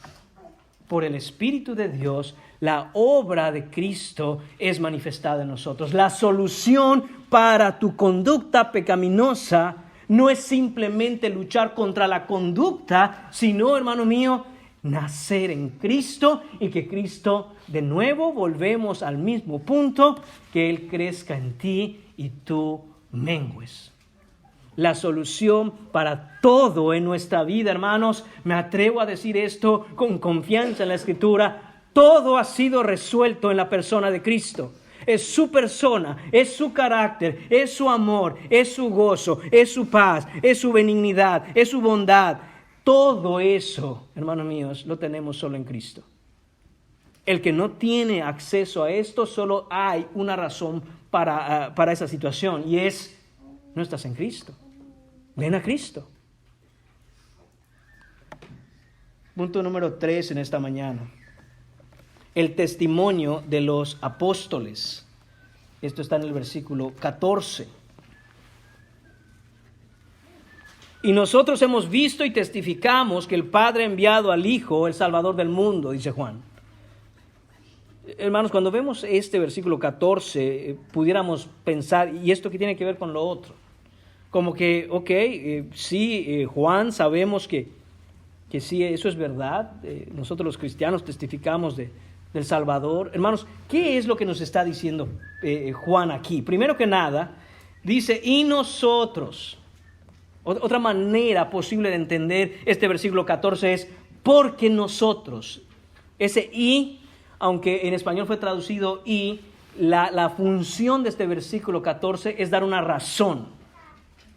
Por el Espíritu de Dios, la obra de Cristo es manifestada en nosotros. La solución para tu conducta pecaminosa no es simplemente luchar contra la conducta, sino, hermano mío, nacer en Cristo y que Cristo, de nuevo, volvemos al mismo punto, que Él crezca en ti y tú mengues. La solución para todo en nuestra vida, hermanos, me atrevo a decir esto con confianza en la Escritura, todo ha sido resuelto en la persona de Cristo. Es su persona, es su carácter, es su amor, es su gozo, es su paz, es su benignidad, es su bondad. Todo eso, hermanos míos, lo tenemos solo en Cristo. El que no tiene acceso a esto, solo hay una razón para esa situación, y es: no estás en Cristo. Ven a Cristo. Punto número 3 en esta mañana. El testimonio de los apóstoles. Esto está en el versículo 14. Y nosotros hemos visto y testificamos que el Padre ha enviado al Hijo, el Salvador del mundo, dice Juan. Hermanos, cuando vemos este versículo 14, pudiéramos pensar, ¿y esto qué tiene que ver con lo otro? Como que, sí, Juan, sabemos que sí, eso es verdad. Nosotros los cristianos testificamos del Salvador. Hermanos, ¿qué es lo que nos está diciendo Juan aquí? Primero que nada, dice, y nosotros. Otra manera posible de entender este versículo 14 es, porque nosotros. Ese y, aunque en español fue traducido y, la función de este versículo 14 es dar una razón.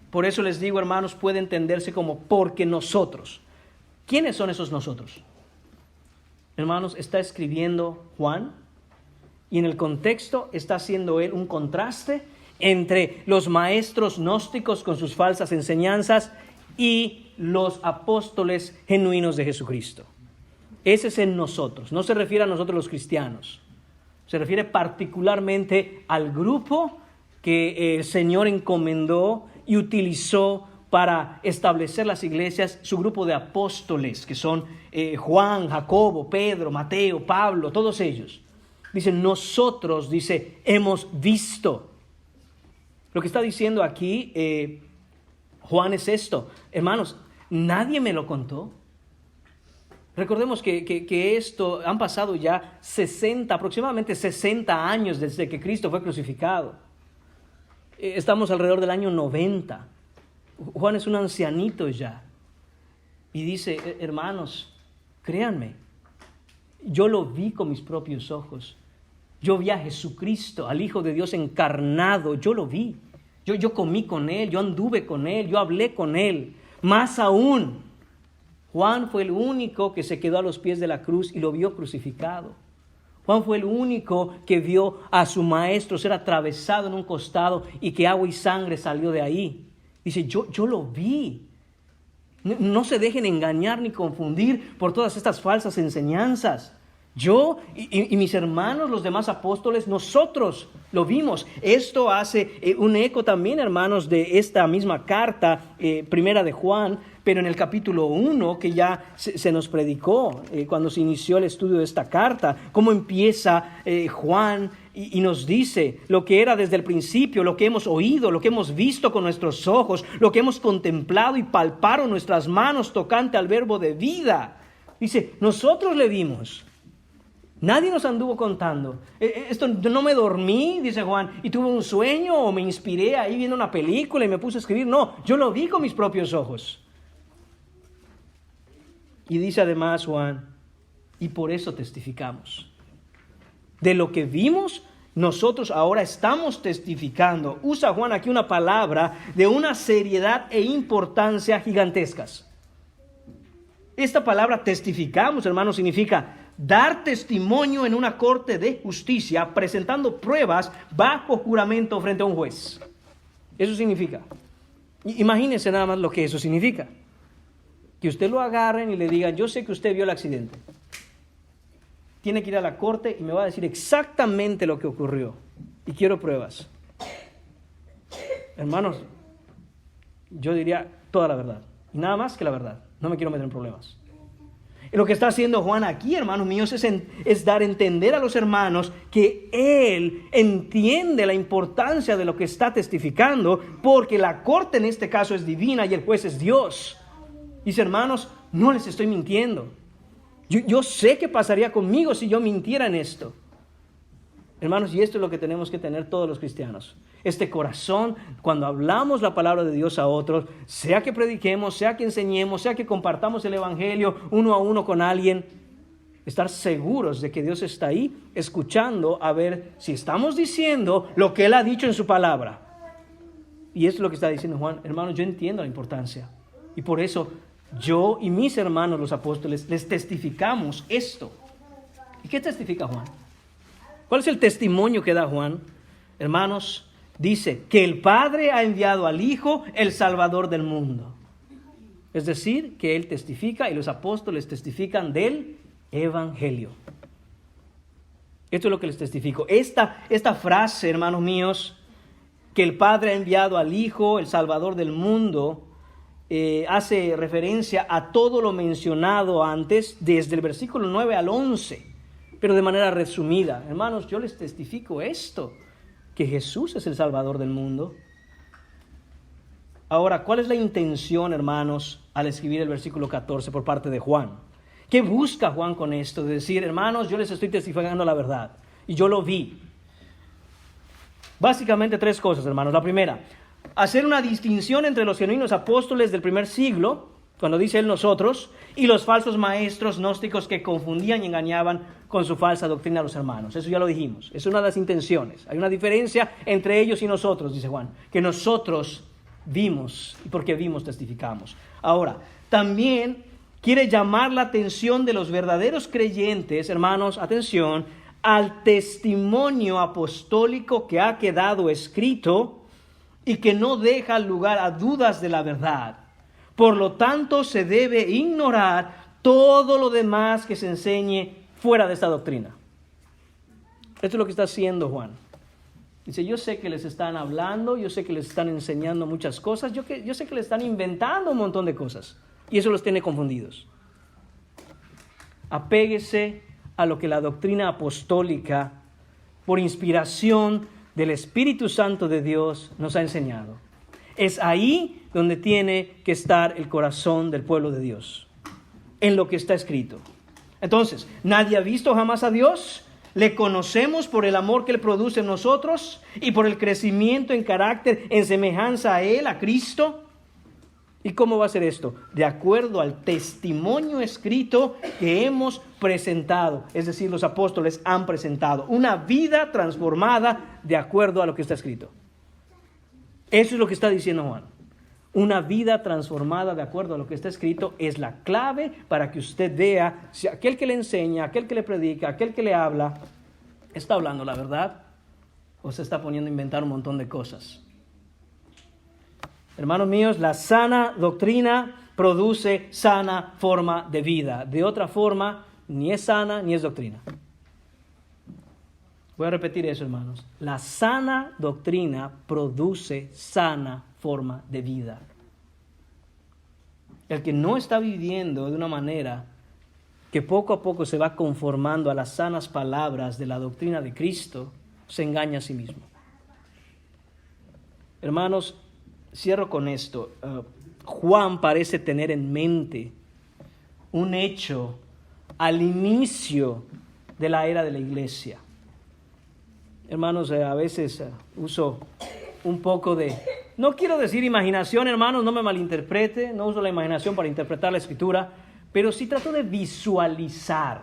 Por eso les digo, hermanos, puede entenderse como porque nosotros. ¿Quiénes son esos nosotros? Hermanos, está escribiendo Juan y en el contexto está haciendo él un contraste entre los maestros gnósticos con sus falsas enseñanzas y los apóstoles genuinos de Jesucristo. Ese es en nosotros. No se refiere a nosotros los cristianos. Se refiere particularmente al grupo que el Señor encomendó y utilizó para establecer las iglesias, su grupo de apóstoles, que son Juan, Jacobo, Pedro, Mateo, Pablo, todos ellos. Dice, nosotros, dice, hemos visto. Lo que está diciendo aquí Juan es esto. Hermanos, nadie me lo contó. Recordemos que esto, han pasado ya aproximadamente 60 años desde que Cristo fue crucificado. Estamos alrededor del año 90. Juan es un ancianito ya. Y dice, hermanos, créanme, yo lo vi con mis propios ojos. Yo vi a Jesucristo, al Hijo de Dios encarnado, yo lo vi. Yo comí con Él, yo anduve con Él, yo hablé con Él. Más aún, Juan fue el único que se quedó a los pies de la cruz y lo vio crucificado. Juan fue el único que vio a su maestro ser atravesado en un costado y que agua y sangre salió de ahí. Dice, yo lo vi. No se dejen engañar ni confundir por todas estas falsas enseñanzas. Yo y mis hermanos, los demás apóstoles, nosotros lo vimos. Esto hace un eco también, hermanos, de esta misma carta, primera de Juan, pero en el capítulo 1, que ya se nos predicó cuando se inició el estudio de esta carta, cómo empieza Juan y nos dice lo que era desde el principio, lo que hemos oído, lo que hemos visto con nuestros ojos, lo que hemos contemplado y palparon nuestras manos tocante al verbo de vida. Dice, nosotros le vimos. Nadie nos anduvo contando. Esto no me dormí, dice Juan, y tuve un sueño o me inspiré ahí viendo una película y me puse a escribir. No, yo lo vi con mis propios ojos. Y dice además Juan, y por eso testificamos. De lo que vimos, nosotros ahora estamos testificando. Usa Juan aquí una palabra de una seriedad e importancia gigantescas. Esta palabra testificamos, hermanos, significa dar testimonio en una corte de justicia, presentando pruebas bajo juramento frente a un juez. Eso significa. Imagínense nada más lo que eso significa. Que usted lo agarren y le digan, yo sé que usted vio el accidente. Tiene que ir a la corte y me va a decir exactamente lo que ocurrió. Y quiero pruebas. Hermanos, yo diría toda la verdad. Y nada más que la verdad. No me quiero meter en problemas. Y lo que está haciendo Juan aquí, hermanos míos, es dar a entender a los hermanos que él entiende la importancia de lo que está testificando, porque la corte en este caso es divina y el juez es Dios. Dice, hermanos, no les estoy mintiendo. Yo sé qué pasaría conmigo si yo mintiera en esto. Hermanos, y esto es lo que tenemos que tener todos los cristianos. Este corazón, cuando hablamos la palabra de Dios a otros, sea que prediquemos, sea que enseñemos, sea que compartamos el evangelio uno a uno con alguien, estar seguros de que Dios está ahí escuchando a ver si estamos diciendo lo que Él ha dicho en su palabra. Y esto es lo que está diciendo Juan. Hermanos, yo entiendo la importancia. Y por eso yo y mis hermanos los apóstoles les testificamos esto. ¿Y qué testifica Juan? ¿Cuál es el testimonio que da Juan? Hermanos, dice que el Padre ha enviado al Hijo, el Salvador del mundo. Es decir, que Él testifica y los apóstoles testifican del Evangelio. Esto es lo que les testifico. Esta frase, hermanos míos, que el Padre ha enviado al Hijo, el Salvador del mundo, hace referencia a todo lo mencionado antes, desde el versículo 9 al 11, pero de manera resumida. Hermanos, yo les testifico esto, que Jesús es el Salvador del mundo. Ahora, ¿cuál es la intención, hermanos, al escribir el versículo 14 por parte de Juan? ¿Qué busca Juan con esto? De decir, hermanos, yo les estoy testificando la verdad, y yo lo vi. Básicamente tres cosas, hermanos. La primera, hacer una distinción entre los genuinos apóstoles del primer siglo, cuando dice él nosotros, y los falsos maestros gnósticos que confundían y engañaban con su falsa doctrina a los hermanos. Eso ya lo dijimos. Es una de las intenciones. Hay una diferencia entre ellos y nosotros, dice Juan, que nosotros vimos y porque vimos testificamos. Ahora, también quiere llamar la atención de los verdaderos creyentes, hermanos, atención, al testimonio apostólico que ha quedado escrito y que no deja lugar a dudas de la verdad. Por lo tanto, se debe ignorar todo lo demás que se enseñe fuera de esta doctrina. Esto es lo que está haciendo Juan. Dice, yo sé que les están hablando, yo sé que les están enseñando muchas cosas, yo sé que les están inventando un montón de cosas, y eso los tiene confundidos. Apéguese a lo que la doctrina apostólica, por inspiración del Espíritu Santo de Dios, nos ha enseñado. Es ahí donde tiene que estar el corazón del pueblo de Dios, en lo que está escrito. Entonces, nadie ha visto jamás a Dios. Le conocemos por el amor que Él produce en nosotros y por el crecimiento en carácter, en semejanza a Él, a Cristo. ¿Y cómo va a ser esto? De acuerdo al testimonio escrito que hemos presentado, es decir, los apóstoles han presentado una vida transformada de acuerdo a lo que está escrito. Eso es lo que está diciendo Juan. Una vida transformada de acuerdo a lo que está escrito es la clave para que usted vea si aquel que le enseña, aquel que le predica, aquel que le habla, está hablando la verdad o se está poniendo a inventar un montón de cosas. Hermanos míos, la sana doctrina produce sana forma de vida. De otra forma, ni es sana ni es doctrina. Voy a repetir eso, hermanos. La sana doctrina produce sana forma de vida. El que no está viviendo de una manera que poco a poco se va conformando a las sanas palabras de la doctrina de Cristo, se engaña a sí mismo. Hermanos, cierro con esto. Juan parece tener en mente un hecho al inicio de la era de la iglesia. Hermanos, a veces uso un poco de, no quiero decir imaginación, hermanos, no me malinterprete, no uso la imaginación para interpretar la Escritura, pero sí trato de visualizar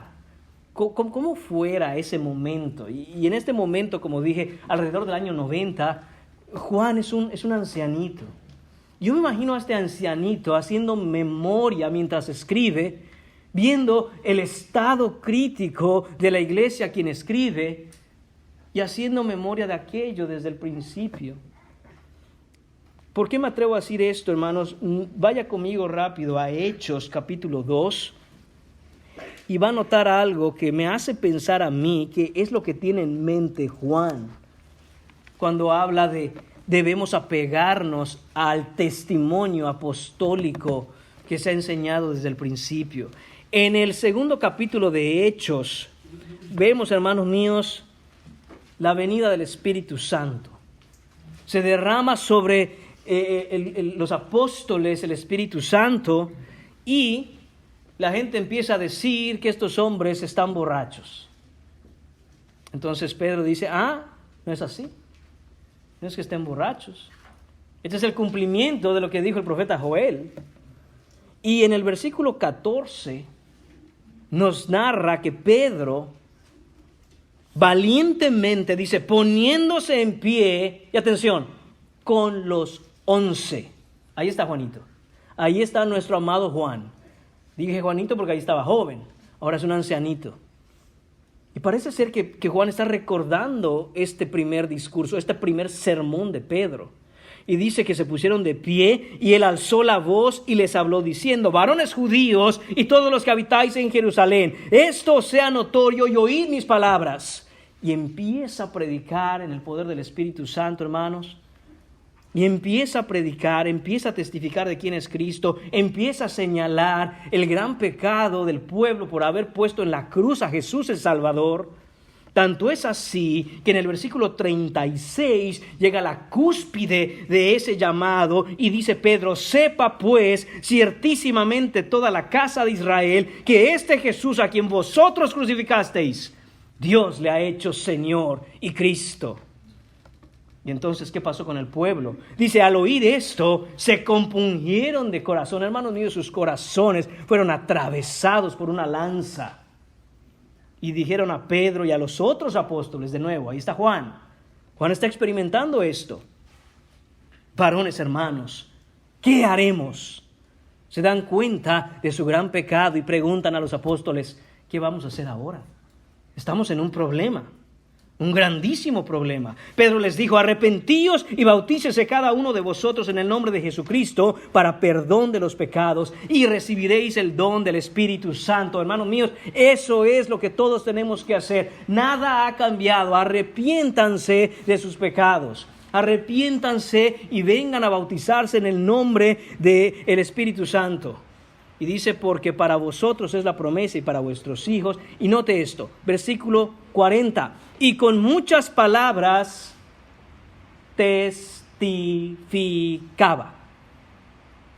cómo fuera ese momento. Y en este momento, como dije, alrededor del año 90, Juan es un ancianito. Yo me imagino a este ancianito haciendo memoria mientras escribe, viendo el estado crítico de la iglesia a quien escribe y haciendo memoria de aquello desde el principio. ¿Por qué me atrevo a decir esto, hermanos? Vaya conmigo rápido a Hechos capítulo 2 y va a notar algo que me hace pensar a mí que es lo que tiene en mente Juan cuando habla de debemos apegarnos al testimonio apostólico que se ha enseñado desde el principio. En el segundo capítulo de Hechos vemos, hermanos míos, la venida del Espíritu Santo. Se derrama sobre los apóstoles el Espíritu Santo y la gente empieza a decir que estos hombres están borrachos. Entonces Pedro dice, no es así. No es que estén borrachos. Este es el cumplimiento de lo que dijo el profeta Joel. Y en el versículo 14 nos narra que Pedro valientemente dice, poniéndose en pie, y atención, con los 11. Ahí está Juanito. Ahí está nuestro amado Juan. Dije Juanito porque ahí estaba joven. Ahora es un ancianito. Y parece ser que Juan está recordando este primer discurso, este primer sermón de Pedro. Y dice que se pusieron de pie y él alzó la voz y les habló diciendo, varones judíos y todos los que habitáis en Jerusalén, esto sea notorio y oíd mis palabras. Y empieza a predicar en el poder del Espíritu Santo, hermanos. Y empieza a predicar, empieza a testificar de quién es Cristo, empieza a señalar el gran pecado del pueblo por haber puesto en la cruz a Jesús el Salvador. Tanto es así que en el versículo 36 llega la cúspide de ese llamado y dice Pedro, sepa pues ciertísimamente toda la casa de Israel que este Jesús a quien vosotros crucificasteis, Dios le ha hecho Señor y Cristo. Y entonces, ¿qué pasó con el pueblo? Dice, al oír esto, se compungieron de corazón. Hermanos míos, sus corazones fueron atravesados por una lanza. Y dijeron a Pedro y a los otros apóstoles, de nuevo, ahí está Juan. Juan está experimentando esto. Varones hermanos, ¿qué haremos? Se dan cuenta de su gran pecado y preguntan a los apóstoles, ¿qué vamos a hacer ahora? Estamos en un problema. Un grandísimo problema. Pedro les dijo, arrepentíos y bautícese cada uno de vosotros en el nombre de Jesucristo para perdón de los pecados y recibiréis el don del Espíritu Santo. Hermanos míos, eso es lo que todos tenemos que hacer. Nada ha cambiado. Arrepiéntanse de sus pecados. Arrepiéntanse y vengan a bautizarse en el nombre del Espíritu Santo. Y dice, porque para vosotros es la promesa y para vuestros hijos. Y note esto, versículo 40. Y con muchas palabras testificaba.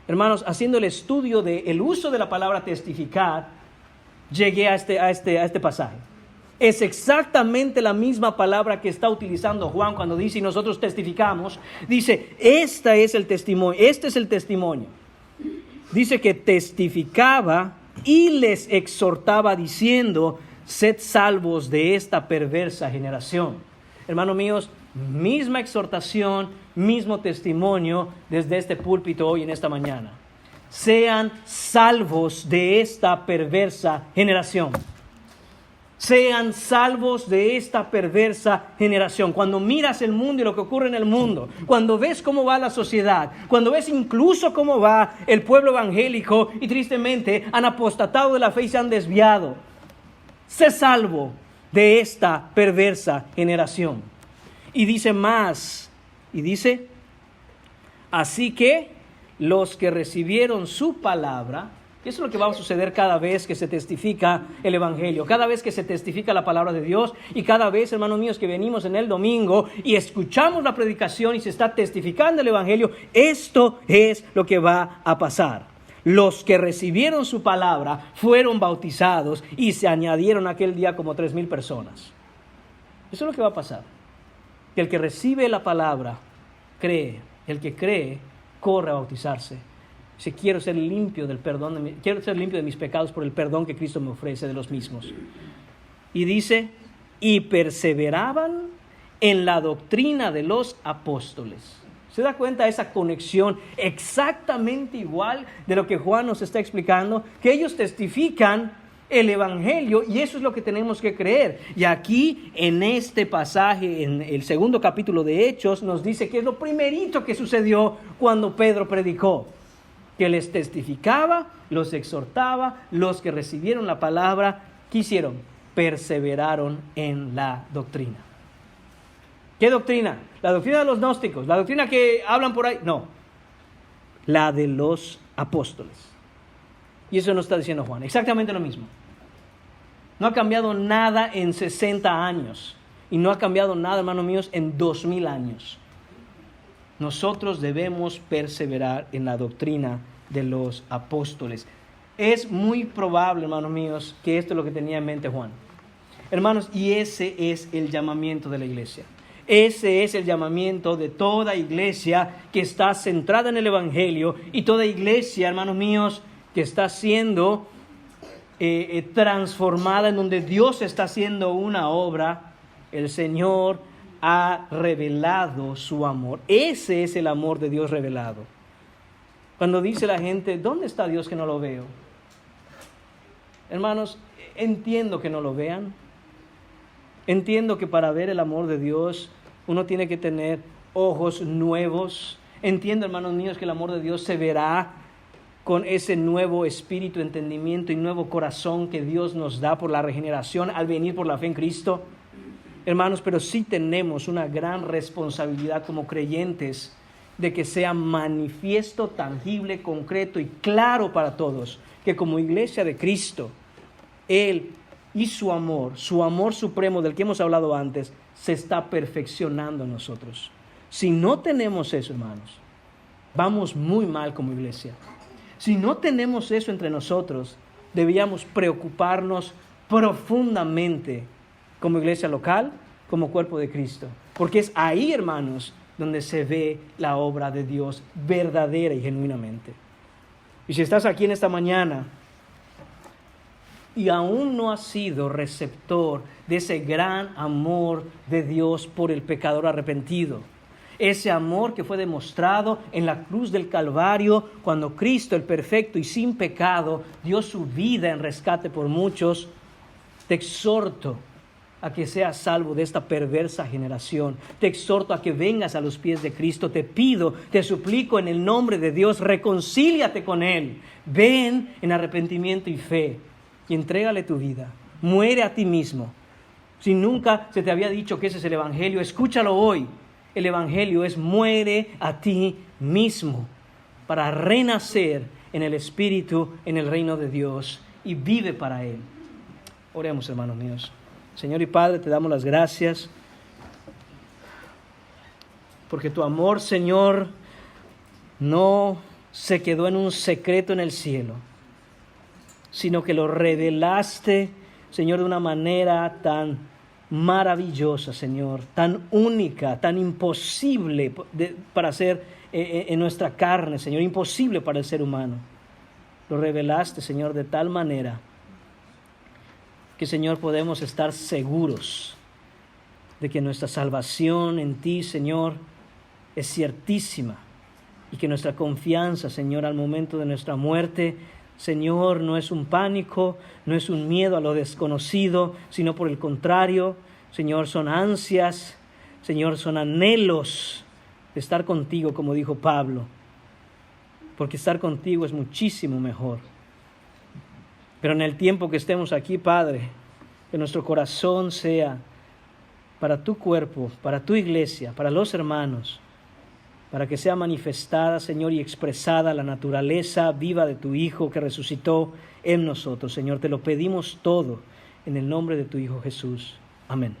Hermanos, haciendo el estudio del uso de la palabra testificar, llegué a este pasaje. Es exactamente la misma palabra que está utilizando Juan cuando dice, y nosotros testificamos. Dice, este es el testimonio. Dice que testificaba y les exhortaba diciendo, sed salvos de esta perversa generación. Hermanos míos, misma exhortación, mismo testimonio desde este púlpito hoy en esta mañana. Sean salvos de esta perversa generación. Sean salvos de esta perversa generación. Cuando miras el mundo y lo que ocurre en el mundo, cuando ves cómo va la sociedad, cuando ves incluso cómo va el pueblo evangélico y tristemente han apostatado de la fe y se han desviado, sé salvo de esta perversa generación. Y dice más, y dice, así que los que recibieron su palabra. Y eso es lo que va a suceder cada vez que se testifica el Evangelio, cada vez que se testifica la palabra de Dios y cada vez, hermanos míos, que venimos en el domingo y escuchamos la predicación y se está testificando el Evangelio, esto es lo que va a pasar. Los que recibieron su palabra fueron bautizados y se añadieron aquel día como 3,000 personas. Eso es lo que va a pasar. Que el que recibe la palabra cree, el que cree corre a bautizarse. Si quiero ser limpio de mis pecados por el perdón que Cristo me ofrece de los mismos. Y dice, y perseveraban en la doctrina de los apóstoles. ¿Se da cuenta de esa conexión exactamente igual de lo que Juan nos está explicando? Que ellos testifican el Evangelio y eso es lo que tenemos que creer. Y aquí en este pasaje, en el segundo capítulo de Hechos, nos dice que es lo primerito que sucedió cuando Pedro predicó. Que les testificaba, los exhortaba, los que recibieron la palabra, ¿qué hicieron? Perseveraron en la doctrina. ¿Qué doctrina? ¿La doctrina de los gnósticos? ¿La doctrina que hablan por ahí? No. La de los apóstoles. Y eso nos está diciendo Juan. Exactamente lo mismo. No ha cambiado nada en 60 años. Y no ha cambiado nada, hermanos míos, en 2000 años. Nosotros debemos perseverar en la doctrina de los apóstoles. Es muy probable, hermanos míos, que esto es lo que tenía en mente Juan. Hermanos, y ese es el llamamiento de la iglesia. Ese es el llamamiento de toda iglesia que está centrada en el Evangelio y toda iglesia, hermanos míos, que está siendo transformada, en donde Dios está haciendo una obra. El Señor ha revelado su amor. Ese es el amor de Dios revelado. Cuando dice la gente, ¿dónde está Dios que no lo veo? Hermanos, entiendo que no lo vean. Entiendo que para ver el amor de Dios uno tiene que tener ojos nuevos. Entiendo, hermanos míos, que el amor de Dios se verá con ese nuevo espíritu, entendimiento y nuevo corazón que Dios nos da por la regeneración al venir por la fe en Cristo. Hermanos, pero sí tenemos una gran responsabilidad como creyentes de que sea manifiesto, tangible, concreto y claro para todos que como iglesia de Cristo, Él y su amor supremo del que hemos hablado antes, se está perfeccionando en nosotros. Si no tenemos eso, hermanos, vamos muy mal como iglesia. Si no tenemos eso entre nosotros, deberíamos preocuparnos profundamente como iglesia local, como cuerpo de Cristo. Porque es ahí, hermanos, donde se ve la obra de Dios verdadera y genuinamente. Y si estás aquí en esta mañana y aún no has sido receptor de ese gran amor de Dios por el pecador arrepentido, ese amor que fue demostrado en la cruz del Calvario cuando Cristo, el perfecto y sin pecado, dio su vida en rescate por muchos, te exhorto a que seas salvo de esta perversa generación. Te exhorto a que vengas a los pies de Cristo. Te pido, te suplico en el nombre de Dios, reconcíliate con Él. Ven en arrepentimiento y fe y entrégale tu vida. Muere a ti mismo. Si nunca se te había dicho que ese es el Evangelio, escúchalo hoy. El Evangelio es muere a ti mismo para renacer en el Espíritu, en el reino de Dios y vive para Él. Oremos, hermanos míos. Señor y Padre, te damos las gracias porque tu amor, Señor, no se quedó en un secreto en el cielo, sino que lo revelaste, Señor, de una manera tan maravillosa, Señor, tan única, tan imposible para ser en nuestra carne, Señor, imposible para el ser humano. Lo revelaste, Señor, de tal manera que, Señor, podemos estar seguros de que nuestra salvación en ti, Señor, es ciertísima y que nuestra confianza, Señor, al momento de nuestra muerte, Señor, no es un pánico, no es un miedo a lo desconocido, sino por el contrario, Señor, son ansias, Señor, son anhelos de estar contigo, como dijo Pablo, porque estar contigo es muchísimo mejor. Pero en el tiempo que estemos aquí, Padre, que nuestro corazón sea para tu cuerpo, para tu iglesia, para los hermanos, para que sea manifestada, Señor, y expresada la naturaleza viva de tu Hijo que resucitó en nosotros. Señor, te lo pedimos todo en el nombre de tu Hijo Jesús. Amén.